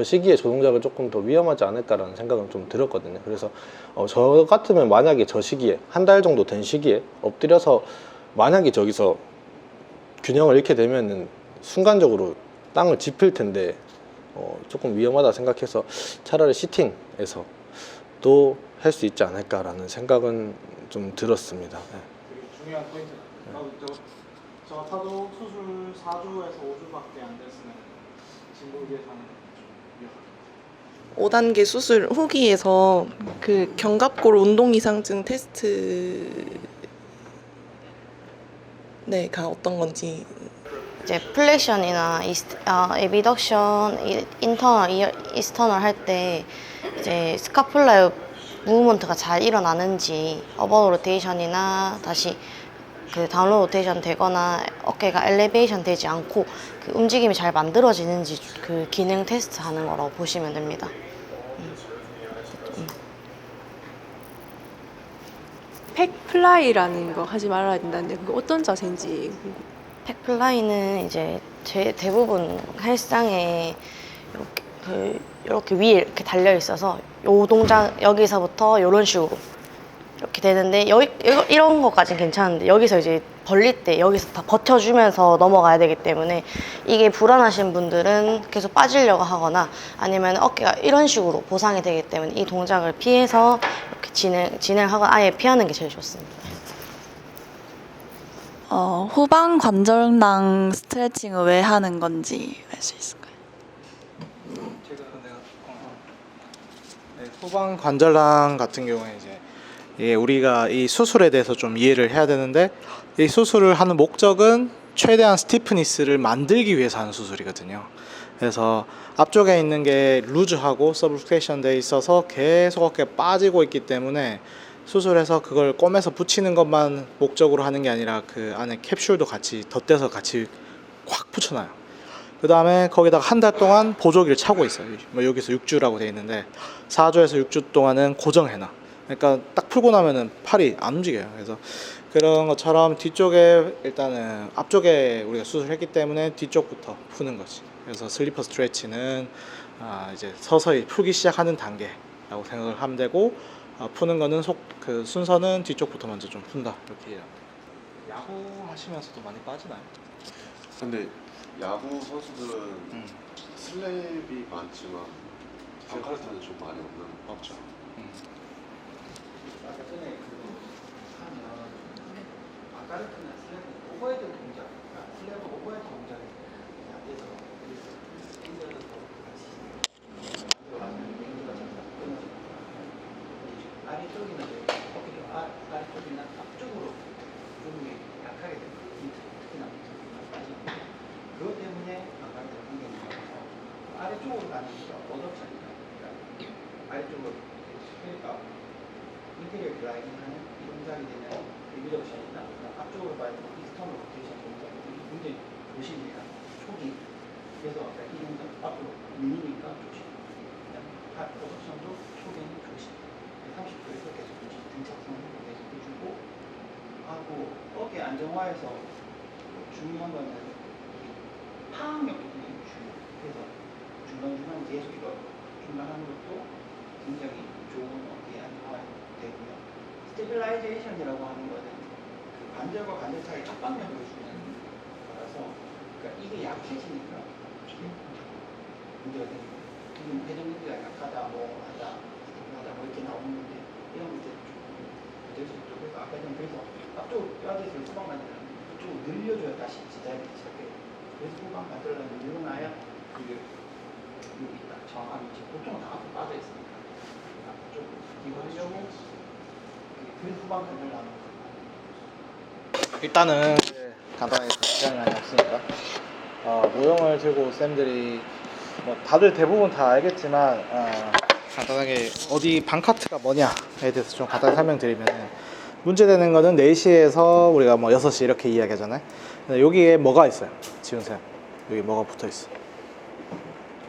시기에 저 동작은 조금 더 위험하지 않을까라는 생각은 좀 들었거든요. 그래서 저 같으면 만약에 저 시기에 한 달 정도 된 시기에 엎드려서 만약에 저기서 균형을 잃게 되면은 순간적으로 땅을 짚을 텐데 조금 위험하다 생각해서 차라리 시팅에서 또 할 수 있지 않을까라는 생각은 좀 들었습니다. 네. 되게 중요한 포인트다. 저 같아도 수술 4주에서 5주밖에 안 됐으면 진보 위해서 하는 좀 위험하다. 5단계 수술 후기에서 그 견갑골 운동 이상증 테스트 가 어떤 건지 이제 플렉션이나 에비덕션, 인터널, 이스터널 할 때 이제 스카폴라의 무브먼트가 잘 일어나는지 어번 로테이션이나 다시 그 다운 로테이션 되거나 어깨가 엘리베이션 되지 않고 그 움직임이 잘 만들어지는지 그 기능 테스트 하는 거라고 보시면 됩니다. 팩플라이라는 거 하지 말아야 된다는데 그게 어떤 자세인지 팩플라이는 이제 대부분 헬스장에 이렇게 위에 이렇게 달려 있어서 요 동작 여기서부터 이런 식으로 이렇게 되는데 이런 것까지는 괜찮은데 여기서 이제 벌릴 때 여기서 다 버텨주면서 넘어가야 되기 때문에 이게 불안하신 분들은 계속 빠지려고 하거나 아니면 어깨가 이런 식으로 보상이 되기 때문에 이 동작을 피해서 이렇게 진행하거나 아예 피하는 게 제일 좋습니다. 후방 관절낭 스트레칭을 왜 하는 건지 알 수 있을까요? 후방 관절낭 같은 경우에 이제 우리가 이 수술에 대해서 좀 이해를 해야 되는데 이 수술을 하는 목적은 최대한 스티프니스를 만들기 위해서 하는 수술이거든요. 그래서 앞쪽에 있는 게 루즈하고 서브루케이션 돼 있어서 계속 어깨 빠지고 있기 때문에 수술해서 그걸 꿰매서 붙이는 것만 목적으로 하는 게 아니라 그 안에 캡슐도 같이 덧대서 같이 확 붙여놔요. 그 다음에 거기다가 한 달 동안 보조기를 차고 있어요. 뭐 여기서 6주라고 돼 있는데 4주에서 6주 동안은 고정해놔. 그러니까 딱 풀고 나면은 팔이 안 움직여요. 그래서 그런 것처럼 뒤쪽에 일단은 앞쪽에 우리가 수술했기 때문에 뒤쪽부터 푸는 거지. 그래서 슬리퍼 스트레치는 이제 서서히 풀기 시작하는 단계라고 생각을 하면 되고 푸는 거는 그 순서는 뒤쪽부터 먼저 좀 푼다 이렇게 이해합니다. 야구 하시면서도 많이 빠지나요? 근데 야구 선수들은 슬랩이 많지만 방카르타는 좀 많이 없죠. 아까 전에 하면 방카르타는 슬랩은 오버헤드 동작, 슬랩은 오버헤드 동작이 안 돼서 핸들도 같이 아래쪽이나 아래쪽이나 앞쪽으로 좀 약하게 되고 특히나 빠지고 그것 때문에 방카르타 공격이 나와서 아래쪽으로 가는 게 어렵지 않을까. 아래쪽으로 그러니까 인테리어 글라이딩하는 이 동작이 되면 리더션이나 앞쪽으로 봐야 되는 익스터널 로테이션 동작이 굉장히 조심해야 초기 그래서 이 동작 앞으로 밀리니까 조심 오버션도 초기에는 조심 30도에서 계속 등착성을 계속 해주고 하고 어깨 안정화에서 중요한 거는 파악력도 굉장히 중요해요. 그래서 중간중간 계속 이거 중간하는 것도 굉장히 좋은 어깨 안정화 되고요. 스테빌라이제이션이라고 하는 거는 그 관절과 관절 사이 압박력을 주는 거라서 그러니까 이게 약해지니까 문제가 되는 거예요. 지금 회전근개가 약하다, 뭐 하다, 뭐 이렇게 나오는데 이런 문제는 좀 될 수 있죠. 그래서 아까 전 그래서 앞쪽으로 뼈대에서 후방 관절을 그쪽으로 늘려줘야 다시 제자리에 시작해요. 그래서 후방 관절을 늘려놔야 이게 여기 딱 정확한 위치. 보통은 다 앞으로 빠져 있으니까 앞쪽 이거 하려고 그래서 후방 관절을 하는 거예요. 일단은 간단하게 시간이 많이 없으니까 모형을 들고 쌤들이 뭐 다들 대부분 다 알겠지만 간단하게 어디 방카트가 뭐냐에 대해서 좀 간단히 설명드리면 문제되는 거는 4시에서 우리가 뭐 6시 이렇게 이야기하잖아요. 근데 여기에 뭐가 있어요? 지훈쌤 여기 뭐가 붙어있어?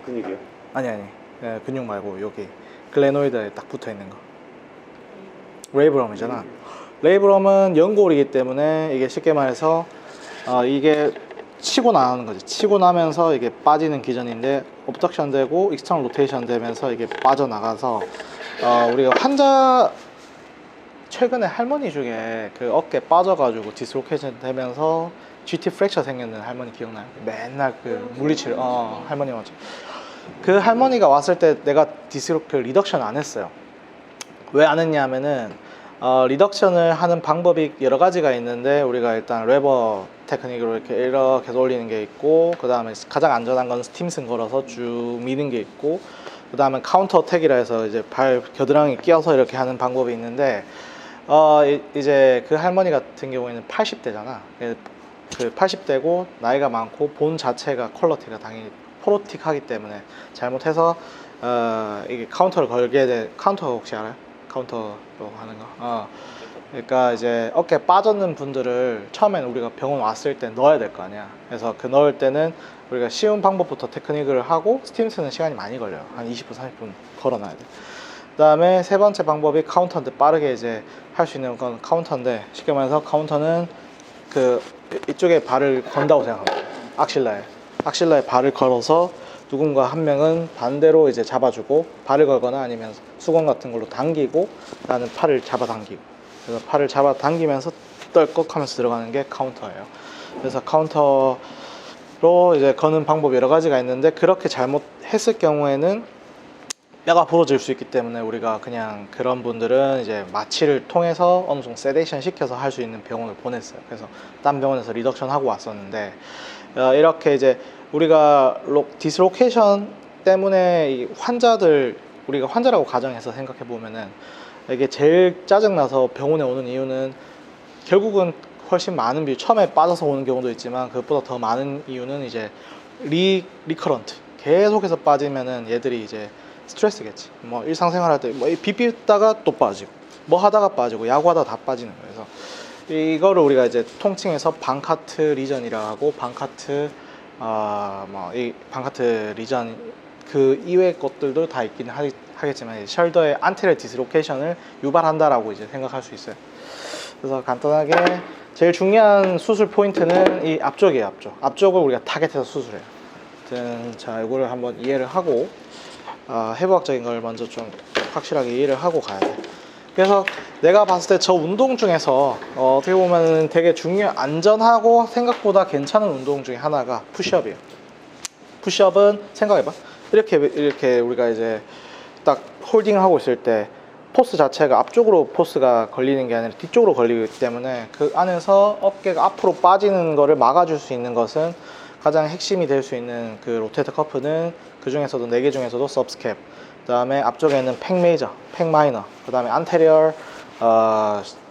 근육이요? 아니 네, 근육 말고 여기 글레노이드에 딱 붙어있는 거 레이브럼이잖아. 레이브럼은 연골이기 때문에 이게 쉽게 말해서 이게 치고 나가는 거지. 치고 나면서 이게 빠지는 기전인데 업덕션 되고 익스터널 로테이션 되면서 이게 빠져나가서 우리가 환자 최근에 할머니 중에 그 어깨 빠져가지고 디스로케이션 되면서 GT 프랙처 생겼는 할머니 기억나요? 맨날 그 물리치료 할머니 맞죠? 그 할머니가 왔을 때 내가 리덕션 안 했어요. 왜 안 했냐 하면은 리덕션을 하는 방법이 여러 가지가 있는데 우리가 일단 레버 테크닉으로 이렇게 해서 올리는 게 있고 그 다음에 가장 안전한 건 스팀슨 걸어서 쭉 미는 게 있고 그 다음에 카운터 어택이라 해서 이제 발 겨드랑이 끼워서 이렇게 하는 방법이 있는데 이제 그 할머니 같은 경우에는 80대잖아. 그 80대고 나이가 많고 본 자체가 퀄러티가 당연히 포로틱하기 때문에 잘못해서 이게 카운터를 걸게 돼. 카운터 혹시 알아요? 카운터로 하는 거. 그러니까 이제 어깨 빠졌는 분들을 처음엔 우리가 병원 왔을 때 넣어야 될 거 아니야. 그래서 그 넣을 때는 우리가 쉬운 방법부터 테크닉을 하고 스팀스는 시간이 많이 걸려요. 한 20분, 30분 걸어놔야 돼. 그 다음에 세 번째 방법이 카운터인데 빠르게 이제 할 수 있는 건 카운터인데 쉽게 말해서 카운터는 그 이쪽에 발을 건다고 생각합니다. 악실라에 발을 걸어서 누군가 한 명은 반대로 이제 잡아주고 발을 걸거나 아니면 수건 같은 걸로 당기고 나는 팔을 잡아당기고 그래서 팔을 잡아 당기면서 떨꺽하면서 들어가는 게 카운터예요. 그래서 카운터로 이제 거는 방법이 여러 가지가 있는데 그렇게 잘못했을 경우에는 뼈가 부러질 수 있기 때문에 우리가 그냥 그런 분들은 이제 마취를 통해서 어느 정도 세데이션 시켜서 할 수 있는 병원을 보냈어요. 그래서 딴 병원에서 리덕션 하고 왔었는데 이렇게 이제 우리가 디스로케이션 때문에 이 환자들, 우리가 환자라고 가정해서 생각해 보면은 이게 제일 짜증나서 병원에 오는 이유는 결국은 훨씬 많은 비율, 처음에 빠져서 오는 경우도 있지만 그것보다 더 많은 이유는 이제 리커런트, 계속해서 빠지면은 얘들이 이제 스트레스겠지. 뭐 일상생활 할 때 뭐 빗빗다가 또 빠지고 뭐 하다가 빠지고 야구하다가 다 빠지는 거예요. 그래서 이거를 우리가 이제 통칭해서 방카트 리전이라고 하고 방카트 이 방카트 리전 그 이외의 것들도 다 있기는 하겠지만 숄더의 안테리어 디스로케이션을 유발한다라고 이제 생각할 수 있어요. 그래서 간단하게 제일 중요한 수술 포인트는 이 앞쪽이에요. 앞쪽을 우리가 타겟해서 수술해요. 아무튼 자, 이거를 한번 이해를 하고 해부학적인 걸 먼저 좀 확실하게 이해를 하고 가야 돼. 그래서 내가 봤을 때 저 운동 중에서 어떻게 보면 되게 안전하고 생각보다 괜찮은 운동 중에 하나가 푸시업이에요. 푸시업은 생각해봐. 이렇게 우리가 이제 딱 홀딩을 하고 있을 때 포스 자체가 앞쪽으로 포스가 걸리는 게 아니라 뒤쪽으로 걸리기 때문에 그 안에서 어깨가 앞으로 빠지는 거를 막아줄 수 있는 것은 가장 핵심이 될 수 있는 그 로테이터 커프는 그 중에서도 4개 중에서도 सब스캡, 그 다음에 앞쪽에 있는 팩 메이저, 팩 마이너, 그 다음에 안테리얼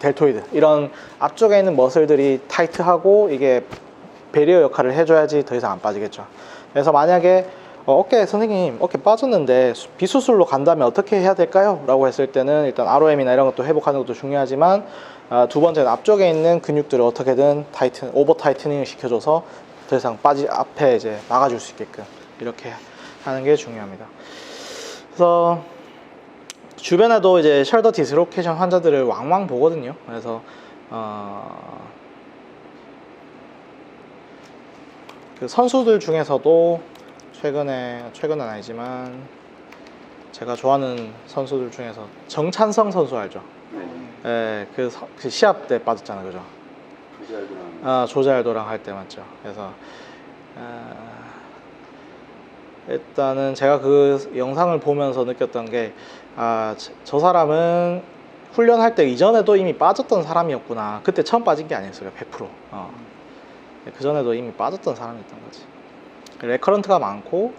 델토이드, 이런 앞쪽에 있는 머슬들이 타이트하고 이게 베리어 역할을 해줘야지 더 이상 안 빠지겠죠. 그래서 만약에 어깨 선생님 어깨 빠졌는데 비수술로 간다면 어떻게 해야 될까요? 라고 했을 때는 일단 ROM이나 이런 것도 회복하는 것도 중요하지만 두 번째는 앞쪽에 있는 근육들을 어떻게든 오버 타이트닝을 시켜줘서 더 이상 앞에 이제 막아줄 수 있게끔 이렇게 하는 게 중요합니다. 그래서 주변에도 이제 숄더 디스로케이션 환자들을 왕왕 보거든요. 그래서 그 선수들 중에서도 최근은 아니지만 제가 좋아하는 선수들 중에서 정찬성 선수 알죠? 네. 그 시합 때 빠졌잖아요, 그죠? 조자알도랑 할 때 맞죠. 그래서 일단은 제가 그 영상을 보면서 느꼈던 게 저 사람은 훈련할 때 이전에도 이미 빠졌던 사람이었구나. 그때 처음 빠진 게 아니었어요, 100%. 그 전에도 이미 빠졌던 사람이었던 거지. 레커런트가 많고,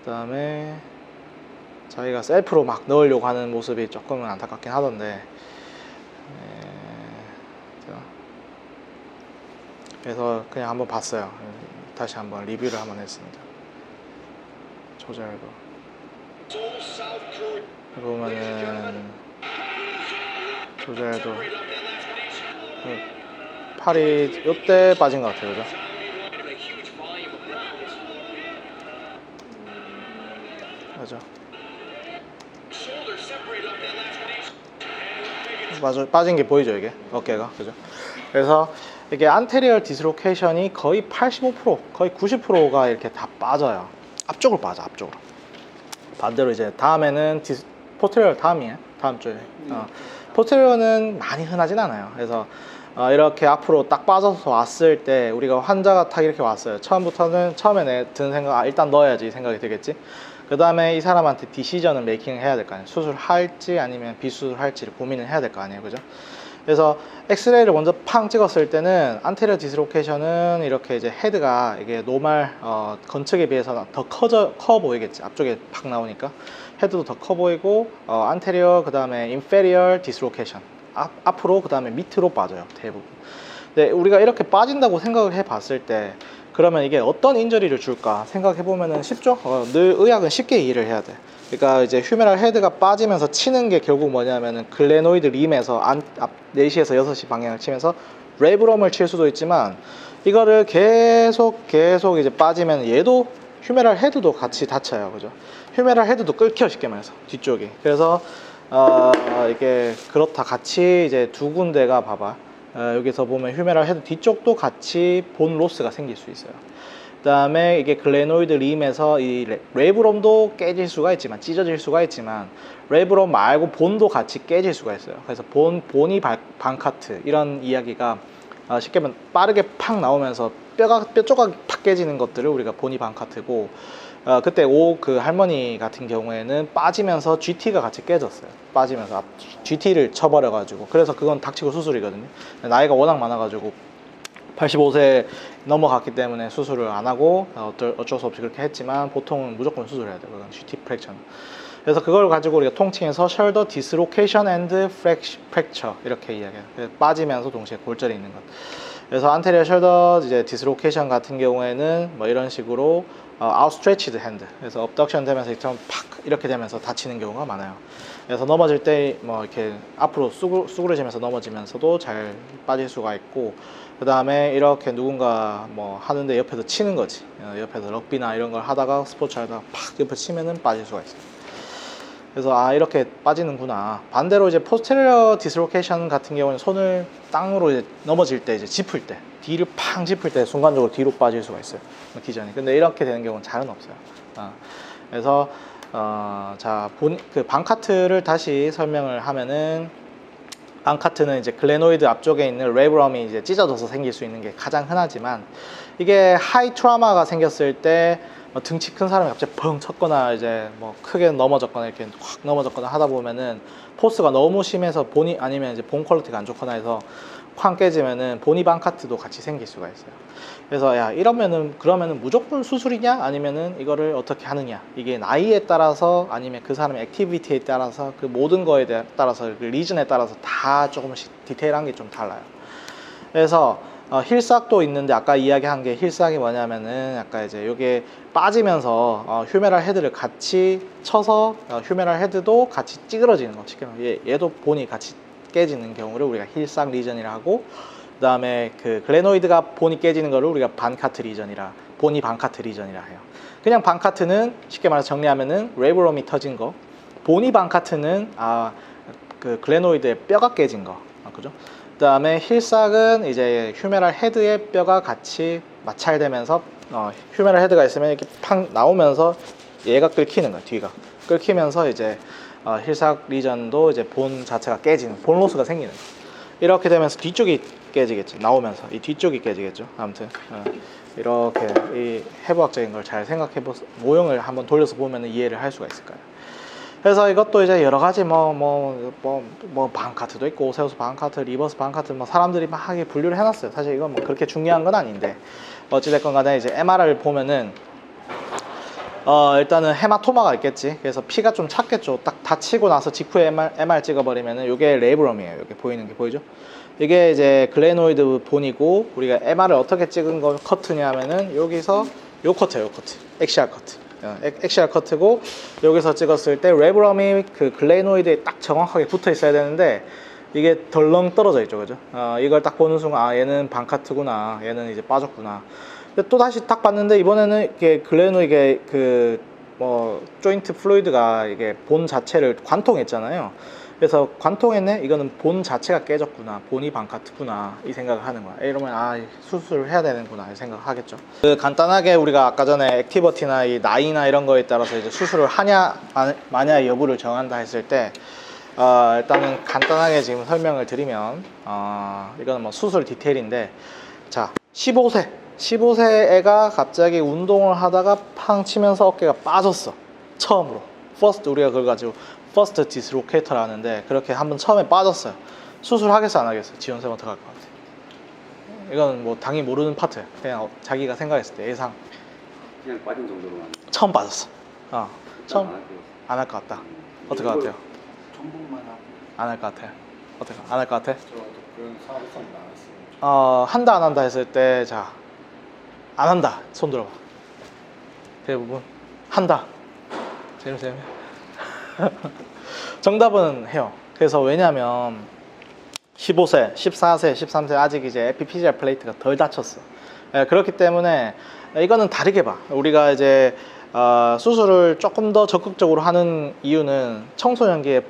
그 다음에 자기가 셀프로 막 넣으려고 하는 모습이 조금은 안타깝긴 하던데, 그래서 그냥 한번 봤어요. 다시 한번 리뷰를 한번 했습니다. 조절도 보면은 조절도 팔이 요때 빠진 것 같아요, 그죠? 맞아. 빠진 게 보이죠, 이게 어깨가, 그죠? 그래서 이게 안테리얼 디스로케이션이 거의 85%, 거의 90%가 이렇게 다 빠져요. 앞쪽으로 빠져, 앞쪽으로. 반대로 이제 다음에는 포스테리얼 다음이에요. 다음 주에. 포스테리얼은 많이 흔하진 않아요. 그래서 이렇게 앞으로 딱 빠져서 왔을 때 우리가 환자가 딱 이렇게 왔어요. 처음에 드는 생각, 일단 넣어야지 생각이 들겠지. 그 다음에 이 사람한테 디시전을 메이킹을 해야 될 거 아니에요. 수술할지 아니면 비수술할지를 고민을 해야 될 거 아니에요, 그죠? 그래서 엑스레이를 먼저 팡 찍었을 때는 안테리어 디스로케이션은 이렇게 이제 헤드가 이게 노멀 건측에 비해서 더 커 보이겠지. 앞쪽에 팍 나오니까 헤드도 더 커 보이고 안테리어 그 다음에 인페리얼 디스로케이션 앞으로 그 다음에 밑으로 빠져요, 대부분. 근데 우리가 이렇게 빠진다고 생각을 해봤을 때 그러면 이게 어떤 인저리를 줄까 생각해 보면은 쉽죠. 늘 의학은 쉽게 이해를 해야 돼. 그러니까 이제 휴메럴 헤드가 빠지면서 치는 게 결국 뭐냐면은 글레노이드 림에서 앞 4시에서 6시 방향을 치면서 레브럼을 칠 수도 있지만 이거를 계속 이제 빠지면 얘도 휴메럴 헤드도 같이 다쳐요, 그죠? 휴메럴 헤드도 끓겨, 쉽게 말해서 뒤쪽이. 그래서 이게 그렇다 같이 이제 두 군데가 봐봐. 여기서 보면 휴메럴 헤드 뒤쪽도 같이 본 로스가 생길 수 있어요. 그다음에 이게 글레노이드 림에서 이 레브롬도 깨질 수가 있지만, 찢어질 수가 있지만 레브롬 말고 본도 같이 깨질 수가 있어요. 그래서 본이 반카트 이런 이야기가 쉽게 말하면 빠르게 팍 나오면서 뼈 조각이 팍 깨지는 것들을 우리가 본이 반카트고, 그때 그 할머니 같은 경우에는 빠지면서 GT가 같이 깨졌어요. 빠지면서 GT를 쳐버려가지고, 그래서 그건 닥치고 수술이거든요. 나이가 워낙 많아가지고 85세 넘어갔기 때문에 수술을 안 하고 어쩔 수 없이 그렇게 했지만, 보통은 무조건 수술해야 돼요. 그건 GT 프랙처는. 그래서 그걸 가지고 우리가 통칭해서 숄더 디스로케이션 앤드 프랙처 이렇게 이야기해요. 빠지면서 동시에 골절이 있는 것. 그래서 안테리어 숄더 이제 디스로케이션 같은 경우에는 뭐 이런 식으로 outstretched hand, 그래서 업덕션 되면서 팍 이렇게 되면서 다치는 경우가 많아요. 그래서 넘어질 때 뭐 이렇게 앞으로 쑥그러지면서 넘어지면서도 잘 빠질 수가 있고, 그 다음에 이렇게 누군가 뭐 하는데 옆에서 치는 거지. 옆에서 럭비나 이런 걸 하다가 스포츠 하다가 팍 옆에 치면은 빠질 수가 있어요. 그래서 이렇게 빠지는구나. 반대로 이제 포스테리어 디스로케이션 같은 경우는 손을 땅으로 이제 넘어질 때, 이제 짚을 때, 뒤를 팡 짚을 때 순간적으로 뒤로 빠질 수가 있어요. 기전이. 근데 이렇게 되는 경우는 잘은 없어요. 그래서 자, 그 반카트를 다시 설명을 하면은, 반카트는 이제 글레노이드 앞쪽에 있는 레브럼이 이제 찢어져서 생길 수 있는 게 가장 흔하지만, 이게 하이 트라우마가 생겼을 때 뭐 등치 큰 사람이 갑자기 펑 쳤거나 이제 뭐 크게 넘어졌거나 이렇게 확 넘어졌거나 하다 보면은 포스가 너무 심해서 본이, 아니면 이제 본 퀄리티가 안 좋거나 해서 쾅 깨지면은 보니 반카트도 같이 생길 수가 있어요. 그래서 야, 그러면은 무조건 수술이냐, 아니면은 이거를 어떻게 하느냐, 이게 나이에 따라서 아니면 그 사람의 액티비티에 따라서, 그 모든 거에 따라서, 그 리전에 따라서 다 조금씩 디테일한 게 좀 달라요. 그래서 힐삭도 있는데, 아까 이야기한 게 힐삭이 뭐냐면은, 아까 이제 요게 빠지면서 휴메랄 헤드를 같이 쳐서 휴메랄 헤드도 같이 찌그러지는 거, 얘도 본이 같이 깨지는 경우를 우리가 힐삭 리전이라 하고, 그 다음에 그 글레노이드가 본이 깨지는 거를 우리가 반카트 리전이라, 본이 반카트 리전이라 해요. 그냥 반카트는 쉽게 말해서 정리하면은 레브롬이 터진 거, 본이 반카트는 그 글레노이드의 뼈가 깨진 거, 그죠? 그 다음에 힐삭은 이제 휴메랄 헤드의 뼈가 같이 마찰되면서 휴메랄 헤드가 있으면 이렇게 팍 나오면서 얘가 끓기는 거야. 뒤가 끓기면서 이제 힐삭 리전도 이제 본 자체가 깨지는, 본 로스가 생기는 거야. 이렇게 되면서 뒤쪽이 깨지겠죠. 나오면서 이 뒤쪽이 깨지겠죠. 아무튼 이렇게 이 해부학적인 걸 잘 모형을 한번 돌려서 보면 이해를 할 수가 있을 거예요. 그래서 이것도 이제 여러 가지 반카트도 있고, 오세우스 반카트, 리버스 반카트, 뭐 사람들이 막 하게 분류를 해놨어요. 사실 이건 뭐 그렇게 중요한 건 아닌데, 어찌됐건 간에 이제 MR을 보면은 일단은 헤마토마가 있겠지. 그래서 피가 좀 찼겠죠. 딱 다치고 나서 직후에 MR 찍어버리면은 이게 레브럼이에요. 여기 보이는 게 보이죠? 이게 이제 글레노이드 본이고, 우리가 MR을 어떻게 찍은 거 커트냐면은 여기서 요 커트예요. 요 커트, 엑시알 커트. 엑시알 커트고, 여기서 찍었을 때 레브럼이 그 글레노이드에 딱 정확하게 붙어 있어야 되는데 이게 덜렁 떨어져 있죠. 그죠? 이걸 딱 보는 순간 얘는 반카트구나, 얘는 이제 빠졌구나. 근데 또 다시 딱 봤는데, 이번에는 이게 글레노이드의 조인트 플루이드가 이게 본 자체를 관통했잖아요. 그래서 관통했네? 이거는 본 자체가 깨졌구나, 본이 반카트구나, 이 생각을 하는 거야. 이러면 수술을 해야 되는구나, 이 생각을 하겠죠. 간단하게 우리가 아까 전에 액티버티나 이 나이나 이런 거에 따라서 이제 수술을 하냐 마냐의 여부를 정한다 했을 때, 일단은 간단하게 지금 설명을 드리면, 이거는 뭐 수술 디테일인데, 자, 15세 애가 갑자기 운동을 하다가 팡 치면서 어깨가 빠졌어. 처음으로. 우리가 그걸 가지고 퍼스트 디스로케이터를 하는데, 그렇게 한번 처음에 빠졌어요. 수술하겠어 안 하겠어? 지원쌤 어떡할 것 같아? 이건 뭐 당연히 모르는 파트야. 그냥 자기가 생각했을 때 예상. 그냥 빠진 정도로만. 처음 빠졌어. 처음 안 할 것 같다. 어떨 것 같아요? 전복만 하고 안 할 것 같아요. 어떨 안 할 것 같아? 저도 그런 상황이 나왔어요. 한다 안 한다 했을 때, 자, 안 한다. 손 들어봐. 대부분 한다. 재밌어요. 정답은 해요. 그래서 왜냐면 15세, 14세, 13세 아직 이제 에피피지알 플레이트가 덜 닫혔어. 그렇기 때문에 이거는 다르게 봐. 우리가 이제 수술을 조금 더 적극적으로 하는 이유는 청소년기에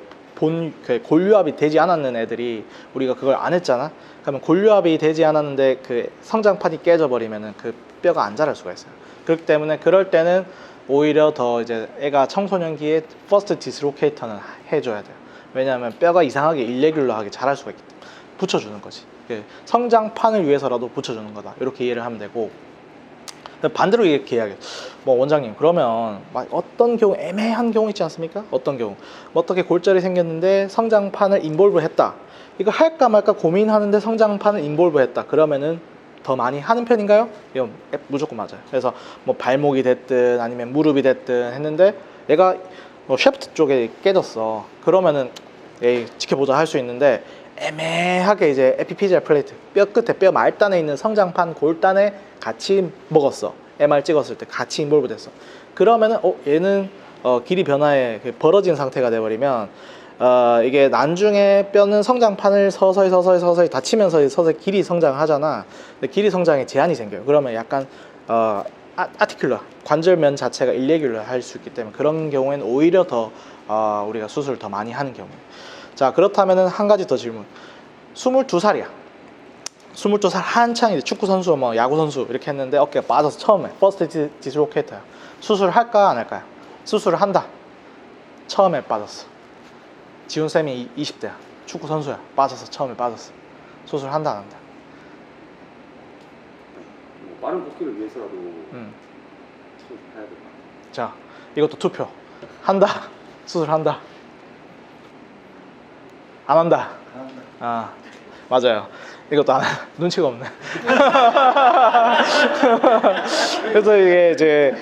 그 골류합이 되지 않았는 애들이 우리가 그걸 안 했잖아. 그러면 골류합이 되지 않았는데 그 성장판이 깨져버리면은 그 뼈가 안 자랄 수가 있어요. 그렇기 때문에 그럴 때는 오히려 더 이제 애가 청소년기에 퍼스트 디스로케이터는 해줘야 돼요. 왜냐하면 뼈가 이상하게 일레귤러하게 자랄 수가 있기 때문에 붙여주는 거지. 그 성장판을 위해서라도 붙여주는 거다. 이렇게 이해를 하면 되고, 반대로 이렇게 이야기해요. 뭐 원장님, 그러면 막 어떤 경우 애매한 경우 있지 않습니까? 어떤 경우 뭐 어떻게 골절이 생겼는데 성장판을 인볼브 했다. 이거 할까 말까 고민하는데 성장판을 인볼브 했다. 그러면은 더 많이 하는 편인가요? 이건 무조건 맞아요. 그래서 뭐 발목이 됐든 아니면 무릎이 됐든 했는데 얘가 뭐 샤프트 쪽에 깨졌어. 그러면은 에이 지켜보자 할 수 있는데, 애매하게 이제 에피피지알 플레이트 뼈 끝에 뼈 말단에 있는 성장판 골단에 같이 먹었어. MR 찍었을 때 같이 인볼브 됐어. 그러면은 얘는 길이 변화에 벌어진 상태가 돼버리면 이게 나중에 뼈는 성장판을 서서히 다치면서 서서히 길이 성장하잖아. 근데 길이 성장에 제한이 생겨요. 그러면 약간 아티큘러 관절면 자체가 일레귤러 할 수 있기 때문에 그런 경우에는 오히려 더 우리가 수술을 더 많이 하는 경우예요. 자, 그렇다면은 한 가지 더 질문. 22살이야. 22살 한창 이제 축구 선수, 뭐 야구 선수 이렇게 했는데 어깨가 빠져서 처음에 퍼스트 디스로케이터야. 수술할까 안 할까요? 수술을 한다. 처음에 빠졌어. 지훈 쌤이 20대야. 축구 선수야. 빠져서 처음에 빠졌어. 수술한다 안 한다. 뭐 빠른 복귀를 위해서라도 수술해야 될까? 자, 이것도 투표. 한다. 수술한다. 안 한다. 아, 맞아요. 이것도 안 눈치가 없네. 그래서 이게 이제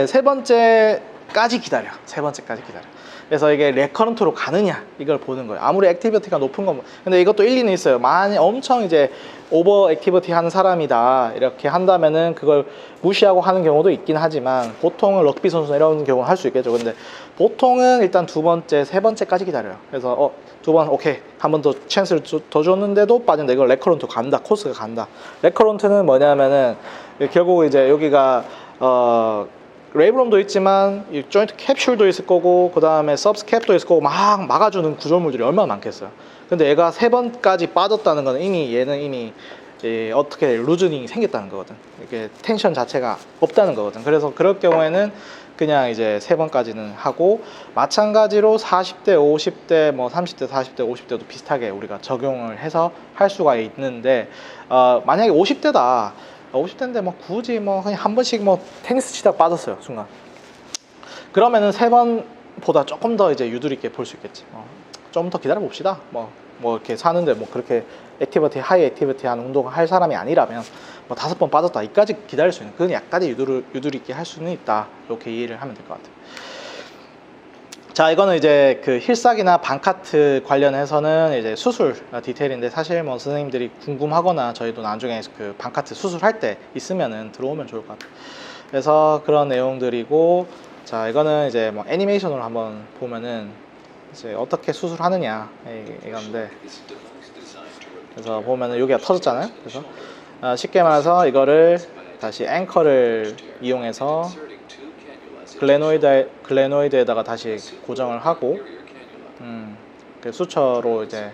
세 번째까지 기다려. 세 번째까지 기다려. 그래서 이게 레커런트로 가느냐 이걸 보는 거예요. 아무리 액티비티가 높은 건 근데 이것도 일리는 있어요. 만약 엄청 이제 오버 액티비티 하는 사람이다 이렇게 한다면은 그걸 무시하고 하는 경우도 있긴 하지만, 보통은 럭비 선수나 이런 경우는 할 수 있겠죠. 근데 보통은 일단 두 번째, 세 번째까지 기다려요. 그래서 두 번 오케이 한 번 더 찬스를 더 줬는데도 빠진다. 이걸 레커런트 간다. 코스가 간다. 레커런트는 뭐냐면은 결국 이제 여기가 레이브럼도 있지만 이 조인트 캡슐도 있을 거고 그 다음에 서브스캡도 있을 거고 막 막아주는 구조물들이 얼마나 많겠어요. 근데 얘가 세 번까지 빠졌다는 거는 얘는 이미 어떻게 루즈닝이 생겼다는 거거든. 이게 텐션 자체가 없다는 거거든. 그래서 그럴 경우에는 그냥 이제 세 번까지는 하고, 마찬가지로 40대, 50대, 뭐 30대, 40대, 50대도 비슷하게 우리가 적용을 해서 할 수가 있는데, 만약에 50대다. 50대인데 뭐 굳이 뭐 그냥 한 번씩 뭐 테니스 치다가 빠졌어요 순간. 그러면은 세 번보다 조금 더 이제 유도리 있게 볼 수 있겠지. 좀 더 기다려 봅시다. 뭐 이렇게 사는데 뭐 그렇게 액티비티 하이 액티비티한 운동을 할 사람이 아니라면 뭐 5번 빠졌다 이까지 기다릴 수 있는, 그건 약간의 유도리 있게 할 수는 있다. 이렇게 이해를 하면 될 것 같아요. 자, 이거는 이제 그 힐삭이나 반카트 관련해서는 이제 수술 디테일인데, 사실 뭐 선생님들이 궁금하거나 저희도 나중에 그 반카트 수술할 때 있으면은 들어오면 좋을 것 같아요. 그래서 그런 내용들이고, 자, 이거는 이제 뭐 애니메이션으로 한번 보면은 이제 어떻게 수술하느냐 이건데, 그래서 보면은 여기가 터졌잖아요. 그래서 쉽게 말해서 이거를 다시 앵커를 이용해서 글레노이드에다가 다시 고정을 하고, 그 수처로 이제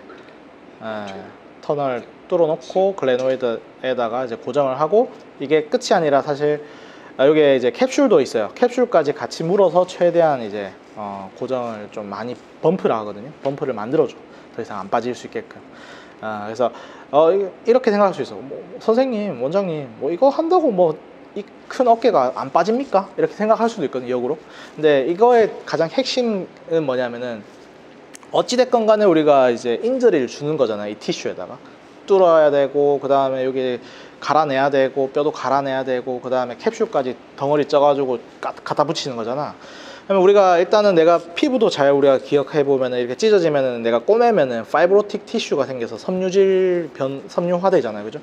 터널 뚫어놓고 글레노이드에다가 이제 고정을 하고, 이게 끝이 아니라 사실 여기에 이제 캡슐도 있어요. 캡슐까지 같이 물어서 최대한 이제 고정을 좀 많이 범프를 하거든요. 범프를 만들어줘. 더 이상 안 빠질 수 있게끔. 그래서 이렇게 생각할 수 있어. 뭐, 선생님, 원장님, 뭐 이거 한다고 뭐 이 큰 어깨가 안 빠집니까? 이렇게 생각할 수도 있거든요, 역으로. 근데 이거의 가장 핵심은 뭐냐면은, 어찌됐건 간에 우리가 이제 인저리를 주는 거잖아요. 이 티슈에다가 뚫어야 되고, 그 다음에 여기 갈아내야 되고, 뼈도 갈아내야 되고, 그 다음에 캡슐까지 덩어리 쪄가지고 갖다 붙이는 거잖아. 그러면 우리가 일단은 내가 피부도 잘 우리가 기억해 보면은, 이렇게 찢어지면은 내가 꼬매면은 파이브로틱 티슈가 생겨서 섬유화되잖아요, 그죠?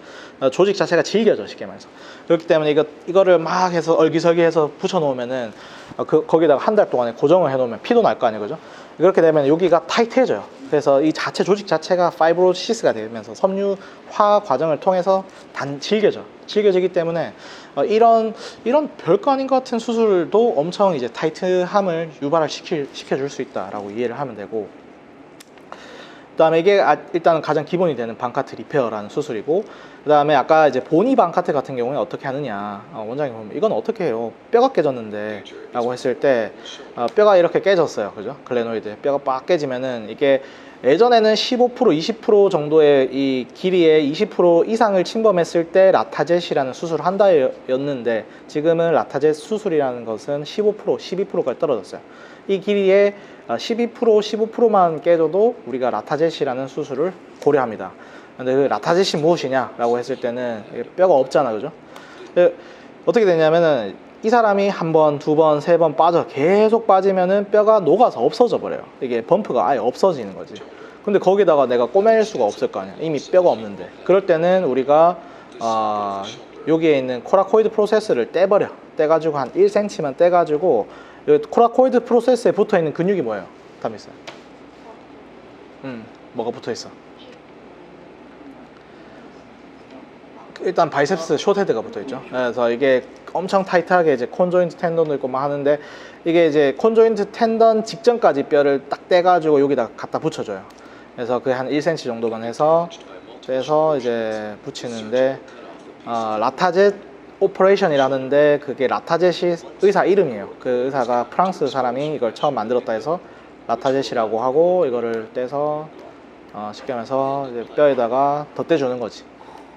조직 자체가 질겨져, 쉽게 말해서. 그렇기 때문에 이거를 막 해서 얼기설기해서 붙여놓으면은 거기다가 한 달 동안에 고정을 해놓으면 피도 날 거 아니에요, 그죠? 그렇게 되면 여기가 타이트해져요. 그래서 이 자체 조직 자체가 파이브로시스가 되면서 섬유화 과정을 통해서 질겨지기 때문에 이런 별거 아닌 것 같은 수술도 엄청 이제 타이트함을 유발을 시켜줄 수 있다라고 이해를 하면 되고, 그다음에 이게 일단 가장 기본이 되는 방카트 리페어라는 수술이고, 그다음에 아까 이제 보니 방카트 같은 경우에 어떻게 하느냐, 원장님 보면 이건 어떻게 해요? 뼈가 깨졌는데 라고 했을 때 뼈가 이렇게 깨졌어요, 그죠? 글레노이드 뼈가 빡 깨지면은 이게 예전에는 15% 20% 정도의 이 길이의 20% 이상을 침범했을 때 라타젯이라는 수술을 한다였는데, 지금은 라타젯 수술이라는 것은 15% 12%까지 떨어졌어요. 이 길이의 12% 15%만 깨져도 우리가 라타젯이라는 수술을 고려합니다. 근데 그 라타젯이 무엇이냐라고 했을 때는 뼈가 없잖아, 그죠? 어떻게 되냐면은 이 사람이 한 번, 두 번, 세 번 계속 빠지면은 뼈가 녹아서 없어져 버려요. 이게 범프가 아예 없어지는 거지. 근데 거기다가 내가 꼬맬 수가 없을 거 아니야, 이미 뼈가 없는데. 그럴 때는 우리가 여기에 있는 코라코이드 프로세스를 떼가지고 한 1cm만 떼가지고, 여기 코라코이드 프로세스에 붙어있는 근육이 뭐예요? 답 있어요? 뭐가 붙어있어? 일단 바이셉스 숏헤드가 붙어있죠. 그래서 이게 엄청 타이트하게 이제 콘조인트 텐던도 있고 막 하는데, 이게 이제 콘조인트 텐던 직전까지 뼈를 딱 떼가지고 여기다 갖다 붙여줘요. 그래서 그 한 1cm 정도만 해서 이제 붙이는데, 라타젯 오퍼레이션이라는데 그게 라타젯이 의사 이름이에요. 그 의사가 프랑스 사람이 이걸 처음 만들었다 해서 라타젯이라고 하고, 이거를 떼서 쉽게 말해서 이제 뼈에다가 덧대주는 거지.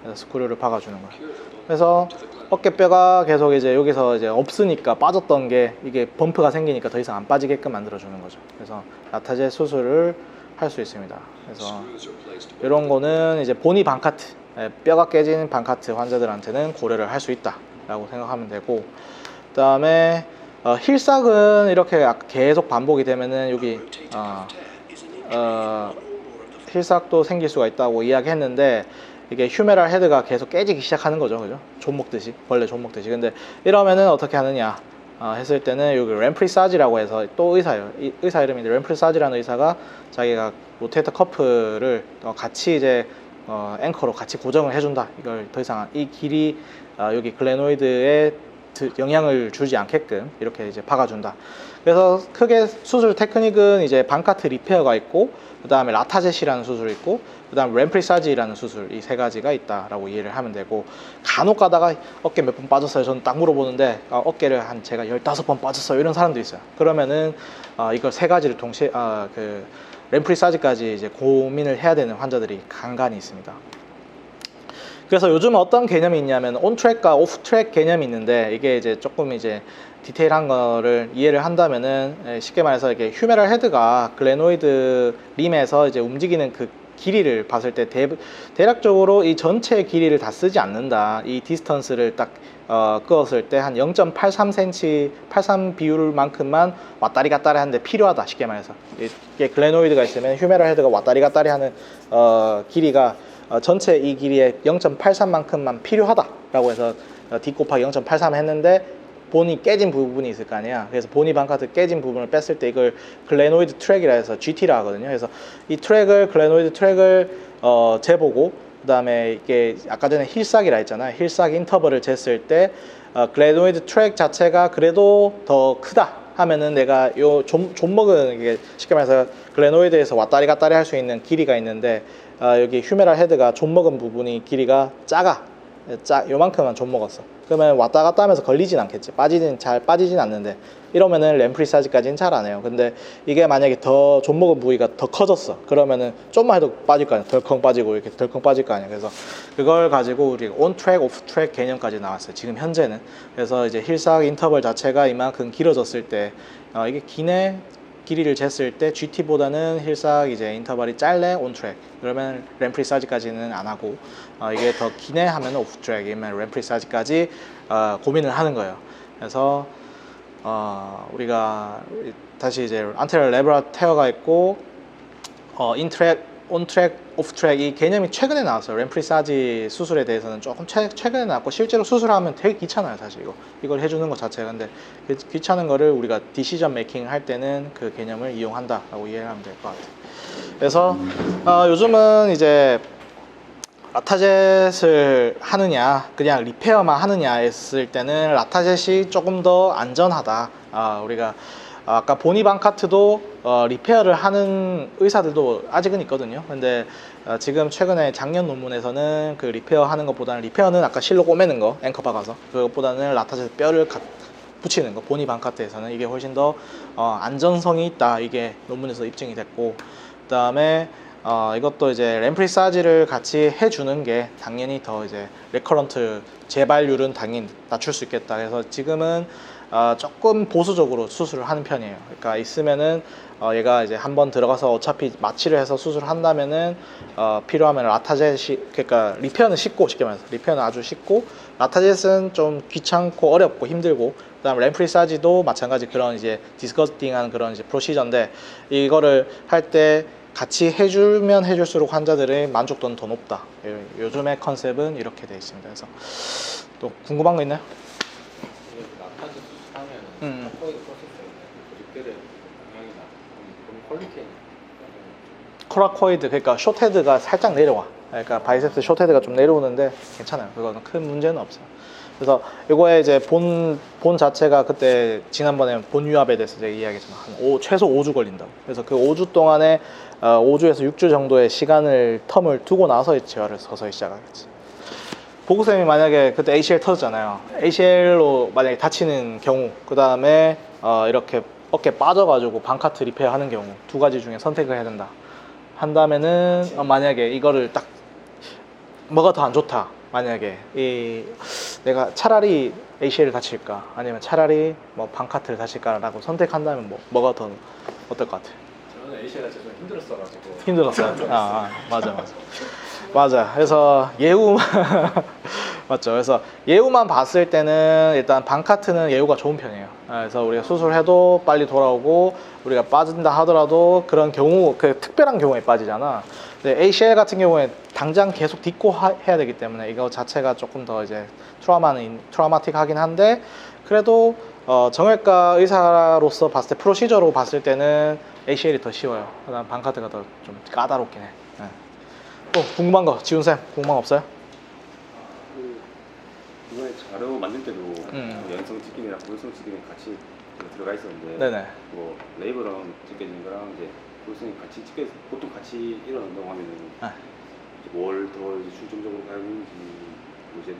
그래서 스크류를 박아주는 거예요. 그래서 어깨뼈가 계속 이제 여기서 이제 없으니까 빠졌던 게 이게 범프가 생기니까 더 이상 안 빠지게끔 만들어주는 거죠. 그래서 라타젯 수술을 할 수 있습니다. 그래서 이런 거는 이제 보니 방카트, 뼈가 깨진 방카트 환자들한테는 고려를 할 수 있다라고 생각하면 되고, 그 다음에 힐삭은 이렇게 계속 반복이 되면은 여기 힐삭도 생길 수가 있다고 이야기했는데, 이게 휴메랄 헤드가 계속 깨지기 시작하는 거죠, 그죠? 존 먹듯이, 벌레 존 먹듯이. 근데 이러면은 어떻게 하느냐 했을 때는 여기 램프리사지라고 해서 또 의사예요. 의사 이름인데 램프리사지라는 의사가 자기가 로테이터 커프를 같이 이제 앵커로 같이 고정을 해준다. 이걸 더 이상 이 길이 여기 글레노이드에 영향을 주지 않게끔 이렇게 이제 박아준다. 그래서 크게 수술 테크닉은 이제 방카트 리페어가 있고, 그 다음에 라타젯이라는 수술이 있고, 그 다음 램프리사지라는 수술, 이 세 가지가 있다라고 이해를 하면 되고, 간혹 가다가 어깨 몇 번 빠졌어요. 저는 딱 물어보는데 어깨를 제가 15번 빠졌어요, 이런 사람도 있어요. 그러면은 이걸 세 가지를 동시에 그 램프리사지까지 이제 고민을 해야 되는 환자들이 간간히 있습니다. 그래서 요즘 어떤 개념이 있냐면 온트랙과 오프트랙 개념이 있는데, 이게 이제 조금 이제 디테일한 거를 이해를 한다면은, 쉽게 말해서 이게 휴메랄 헤드가 글레노이드 림에서 이제 움직이는 그 길이를 봤을 때 대략적으로 이 전체 길이를 다 쓰지 않는다. 이 디스턴스를 딱 끄었을 때 한 0.83cm 83 비율만큼만 왔다리 갔다리 하는데 필요하다, 쉽게 말해서. 이게 글레노이드가 있으면 휴메랄 헤드가 왔다리 갔다리 하는 길이가 전체 이 길이의 0.83만큼만 필요하다라고 해서 D 곱하기 0.83 했는데, 본이 깨진 부분이 있을 거 아니야. 그래서 보니 방카트 깨진 부분을 뺐을 때 이걸 글레노이드 트랙이라 해서 GT라 하거든요. 그래서 이 트랙을, 글레노이드 트랙을 재보고, 그 다음에 이게 아까 전에 힐삭이라 했잖아요. 힐삭 인터벌을 쟀을 때 글레노이드 트랙 자체가 그래도 더 크다 하면은, 내가 요 존먹은, 이게 쉽게 말해서 글레노이드에서 왔다리 갔다리 할 수 있는 길이가 있는데, 여기 휴메랄 헤드가 존먹은 부분이 길이가 요만큼만 존먹었어. 그러면 왔다 갔다 하면서 걸리진 않겠지. 잘 빠지진 않는데, 이러면은 램프리사지까지는 잘 안 해요. 근데 이게 만약에 더 존먹은 부위가 더 커졌어. 그러면은 좀만 해도 빠질 거 아니야. 덜컹 빠지고 이렇게 덜컹 빠질 거 아니야. 그래서 그걸 가지고 우리가 온 트랙, 오프 트랙 개념까지 나왔어요, 지금 현재는. 그래서 이제 힐삭 인터벌 자체가 이만큼 길어졌을 때, 이게 기내 길이를 쟀을 때 GT보다는 힐삭 이제 인터벌이 짧네, 온 트랙. 그러면 램프리사지까지는 안 하고, 이게 더 기내 하면 오프 트랙이면 램프리사지까지 고민을 하는 거예요. 그래서 우리가 다시 이제 안테리어 레브라 테어가 있고, 인트랙 온트랙, 오프트랙 이 개념이 최근에 나왔어요. 램프리사지 수술에 대해서는 조금 최근에 나왔고 실제로 수술하면 되게 귀찮아요 사실 이걸 해주는 것 자체가. 근데 그 귀찮은 거를 우리가 디시전 메이킹 할 때는 그 개념을 이용한다라고 이해하면 될 것 같아요. 그래서 요즘은 이제 라타젯을 하느냐 그냥 리페어만 하느냐 했을 때는 라타젯이 조금 더 안전하다. 우리가 아까 보니방카트도 리페어를 하는 의사들도 아직은 있거든요. 근데 지금 최근에 작년 논문에서는 그 리페어 하는 것보다는 리페어는 아까 실로 꼬매는 거 앵커 박아서 그것보다는 라타젯 뼈를 붙이는 거 보니방카트에서는 이게 훨씬 더 안전성이 있다 이게 논문에서 입증이 됐고, 그 다음에 이것도 이제 램프리사지를 같이 해주는 게 당연히 더 이제 레커런트 재발률은 당연히 낮출 수 있겠다. 그래서 지금은 조금 보수적으로 수술을 하는 편이에요. 그러니까 있으면은 얘가 이제 한번 들어가서 어차피 마취를 해서 수술을 한다면은 필요하면 라타젯이, 그러니까 리페어는 쉽고, 쉽게 말해서 리페어는 아주 쉽고, 라타젯은 좀 귀찮고 어렵고 힘들고, 그다음 램프리사지도 마찬가지 그런 이제 디스커스팅한 그런 이제 프로시저인데 이거를 할 때 같이 해주면 해줄수록 환자들의 만족도는 더 높다. 요즘의 컨셉은 이렇게 되어 있습니다. 그래서 또 궁금한 거 있나요? 낙타지 수술하면 코이드 프로세스에 리필의 영향이나 퀄리티에 코라코이드, 그러니까 숏헤드가 살짝 내려와. 그러니까 바이셉스 숏헤드가 좀 내려오는데 괜찮아요. 그거는 큰 문제는 없어요. 그래서 이거에 이제 본 자체가 그때 지난번에 본 유압에 대해서 제가 이야기했지만 최소 5주 걸린다고. 그래서 그 5주 동안에 5주에서 6주 정도의 시간을 텀을 두고 나서 재활을 서서히 시작하겠지. 보구쌤이 만약에 그때 ACL 터졌잖아요. ACL로 만약에 다치는 경우, 그 다음에 이렇게 어깨 빠져가지고 방카트 리페어 하는 경우 두 가지 중에 선택을 해야 된다 한다면은 만약에 이거를 딱 뭐가 더 안 좋다, 만약에 내가 차라리 ACL을 다칠까 아니면 차라리 뭐 방카트를 다칠까라고 선택한다면 뭐가 더 어떨 것 같아요? 저는 ACL가 좀 힘들었어가지고. 힘들었어요? 맞아. 그래서 예후만 맞죠. 그래서 예후만 봤을 때는 일단 방카트는 예후가 좋은 편이에요. 그래서 우리가 수술해도 빨리 돌아오고, 우리가 빠진다 하더라도 그런 경우, 그 특별한 경우에 빠지잖아. 근데 ACL 같은 경우에 당장 계속 딛고 해야 되기 때문에 이거 자체가 조금 더 이제 트라우마틱하긴 한데, 그래도 정형외과 의사로서 봤을 때, 프로시저로 봤을 때는 ACL이 더 쉬워요. 그다음 방카트가 더 좀 까다롭긴 해. 또 궁금한 거, 지훈쌤 궁금한 거 없어요? 이번에 자료 만들 때도 연성 찍힘이랑 불성 찍힘이 같이 들어가 있었는데, 네네. 뭐 레이버랑 찍혀지는 거랑 이제 불성이 같이 찍혀 보통 같이 일어난다고 하면은 뭘 더 중점적으로 가야 하는지 이제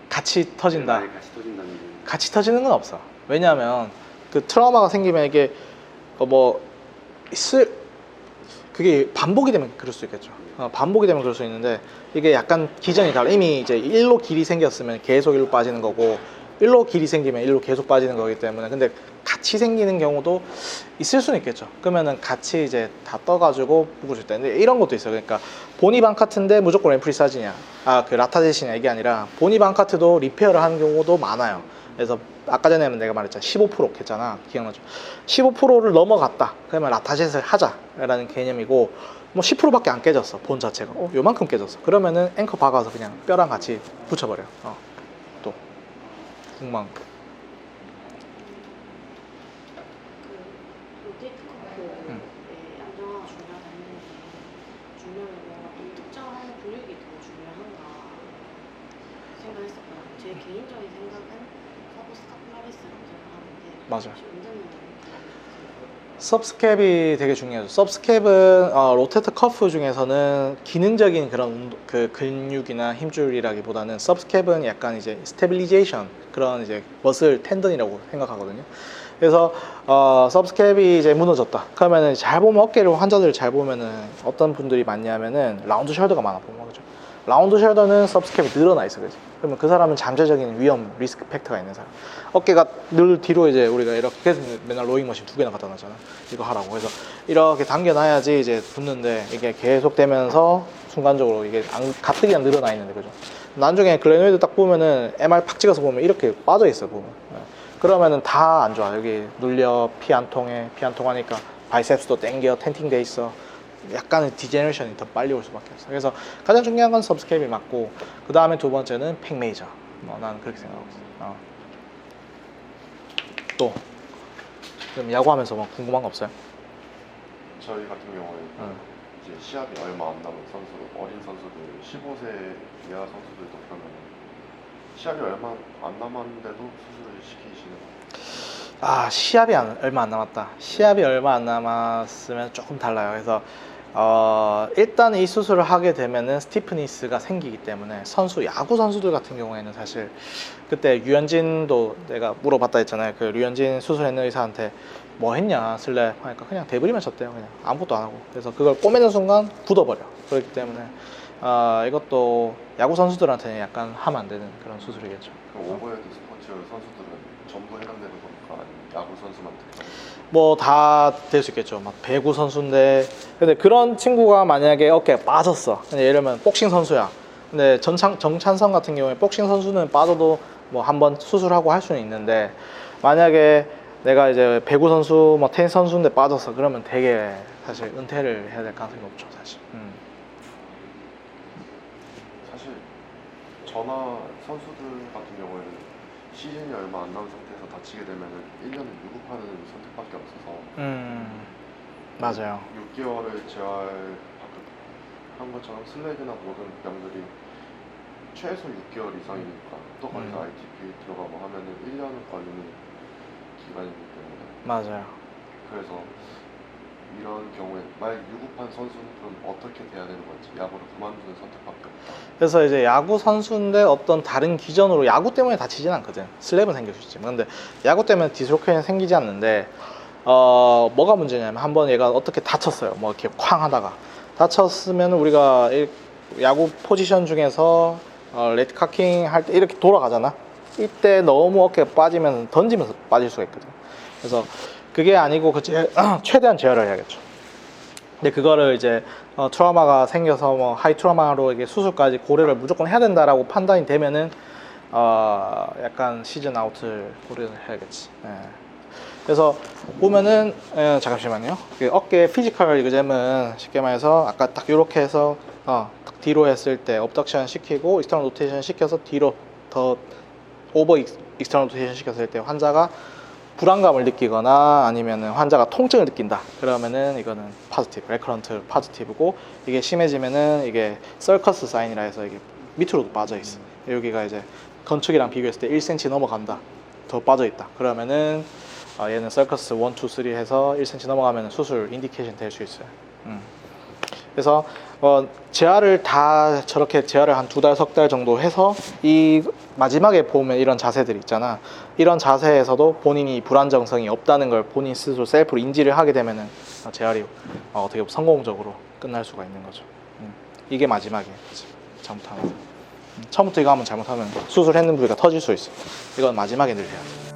같이 터진다. 같이 터진다는 게. 같이 터지는 건 없어. 왜냐하면 그 트라우마가 생기면 이게 그게 반복이 되면 그럴 수 있겠죠. 반복이 되면 그럴 수 있는데, 이게 약간 기전이 달라. 이미 이제 1로 길이 생겼으면 계속 1로 빠지는 거고, 1로 길이 생기면 1로 계속 빠지는 거기 때문에. 근데 같이 생기는 경우도 있을 수는 있겠죠. 그러면은 같이 이제 다 떠가지고 묶어줄 때. 근데 이런 것도 있어요. 그러니까 보니방카트인데 무조건 램프리사지냐, 그 라타젯이냐, 이게 아니라 보니방카트도 리페어를 하는 경우도 많아요. 그래서 아까 전에 내가 말했잖아, 15% 했잖아. 기억나죠? 15%를 넘어갔다 그러면 라타젯을 하자라는 개념이고, 뭐 10%밖에 안 깨졌어, 본 자체가. 요만큼 깨졌어. 그러면은 앵커 박아서 그냥 뼈랑 같이 붙여버려. 또 궁금한 거. 로테이트 커프의 안정화가 중요하다 했는데, 중요한 건 특정한 근육이 더 중요한가 생각했었거든요. 제 개인적인 생각은 서브스카플라리스라고 생각하는데, 맞아요. 원장님은 서브스캡이 되게 중요하죠. 서브스캡은 로테이트 커프 중에서는 기능적인 그런 그 근육이나 힘줄이라기보다는 서브스캡은 약간 이제 스테빌리제이션, 그런 이제 머슬 텐던이라고 생각하거든요. 그래서 서브스캡이 이제 무너졌다 그러면은, 잘 보면 어깨를 환자들 잘 보면은 어떤 분들이 많냐면은 라운드 숄더가 많아 보면, 그죠? 라운드 숄더는 서브스캡이 늘어나 있어, 그지? 그러면 그 사람은 잠재적인 위험, 리스크 팩터가 있는 사람. 어깨가 늘 뒤로 이제 우리가 이렇게 계속 맨날 로잉 머신 2개나 갖다 놨잖아. 이거 하라고. 그래서 이렇게 당겨놔야지 이제 붙는데, 이게 계속 되면서 순간적으로 이게 가뜩이나 늘어나 있는데, 그죠? 나중에 글래노이드 딱 보면은 MR 팍 찍어서 보면 이렇게 빠져 있어, 보면. 그러면은 다 안 좋아. 여기 눌려, 피 안 통해, 피 안 통하니까 바이셉스도 땡겨, 텐팅 돼 있어. 약간의 디제너레이션이 더 빨리 올 수밖에 없어. 그래서 가장 중요한 건 सब스케일이 맞고 그 다음에 두 번째는 팩 메이저. 나는 그렇게 생각하고 있어. 또 그럼 야구하면서 뭐 궁금한 거 없어요? 저희 같은 경우에 이제 시합이 얼마 안 남은 선수, 어린 선수들, 15세 이하 선수들도 그러면 시합이 얼마 안 남았는데도 수술을 시키시는 거예요? 시합이 얼마 안 남았다. 시합이 얼마 안 남았으면 조금 달라요. 그래서 일단 이 수술을 하게 되면은 스티프니스가 생기기 때문에 야구 선수들 같은 경우에는 사실 그때 류현진도 내가 물어봤다 했잖아요. 그 류현진 수술했는 의사한테 뭐 했냐 슬랩 하니까 그냥 대부리만 쳤대요. 그냥 아무것도 안 하고. 그래서 그걸 꼬매는 순간 굳어버려. 그렇기 때문에 이것도 야구 선수들한테는 약간 하면 안 되는 그런 수술이겠죠. 그럼 오버헤드 스포츠 선수들은 전부 해당되는 겁니까? 아니면 야구 선수만 특정? 뭐 다 될 수 있겠죠. 막 배구 선수인데 근데 그런 친구가 만약에 어깨가 빠졌어. 근데 예를 들면 복싱 선수야. 근데 정찬성 같은 경우에 복싱 선수는 빠져도 뭐 한번 수술하고 할 수는 있는데 만약에 내가 이제 배구 선수, 뭐 테니스 선수인데 빠졌어. 그러면 되게 사실 은퇴를 해야 될 가능성이 높죠, 사실. 사실 저나 선수들 같은 경우에는 시즌이 얼마 안 남은 상태에서 다치게 되면은 1년은 유급하는 선택밖에 없어서 맞아요. 6개월을 재활한 것처럼 슬랩이나 모든 병들이 최소 6개월 이상이니까 또 거기서 ITP 들어가고 하면은 1년은 걸리는 기간이기 때문에 맞아요. 그래서 이런 경우에 만약 유급한 선수는 그럼 어떻게 돼야 되는 건지 야구를 그만두는 선택밖에 없다. 그래서 이제 야구 선수인데 어떤 다른 기전으로 야구 때문에 다치진 않거든. 슬랩은 생길 수 있지. 근데 야구 때문에 디스로케이션이 생기지 않는데 뭐가 문제냐면 한번 얘가 어떻게 다쳤어요. 뭐 이렇게 쾅 하다가 다쳤으면 우리가 야구 포지션 중에서 레드 카킹 할 때 이렇게 돌아가잖아. 이때 너무 어깨가 빠지면 던지면서 빠질 수가 있거든. 그래서 그게 아니고 최대한 제어를 해야겠죠. 근데 그거를 이제 트라우마가 생겨서 뭐 하이 트라우마로 이게 수술까지 고려를 무조건 해야 된다라고 판단이 되면은 약간 시즌 아웃을 고려를 해야겠지. 그래서 보면은 잠시만요. 어깨 피지컬 이그잼은 쉽게 말해서 아까 딱 이렇게 해서 딱 뒤로 했을 때 업덕션 시키고 익스터널 로테이션 시켜서 뒤로 더 오버 익스터널 로테이션 시켰을 때 환자가 불안감을 느끼거나 아니면은 환자가 통증을 느낀다. 그러면은 이거는 포지티브, 레커런트 포지티브고 이게 심해지면은 이게 서커스 사인이라 해서 이게 밑으로도 빠져 있어. 여기가 이제 건축이랑 비교했을 때 1cm 넘어간다. 더 빠져 있다. 그러면은 얘는 서커스 1, 2, 3 해서 1cm 넘어가면 수술 인디케이션 될 수 있어요. 그래서 재활을 다 저렇게 재활을 한 2달, 3달 정도 해서 이 마지막에 보면 이런 자세들 있잖아. 이런 자세에서도 본인이 불안정성이 없다는 걸 본인 스스로 셀프로 인지를 하게 되면은 재활이 어떻게 보면 성공적으로 끝날 수가 있는 거죠. 이게 마지막이에요. 잘못하면 처음부터 이거 하면 잘못하면 수술했는 부위가 터질 수 있어. 이건 마지막에 늘 해야 돼.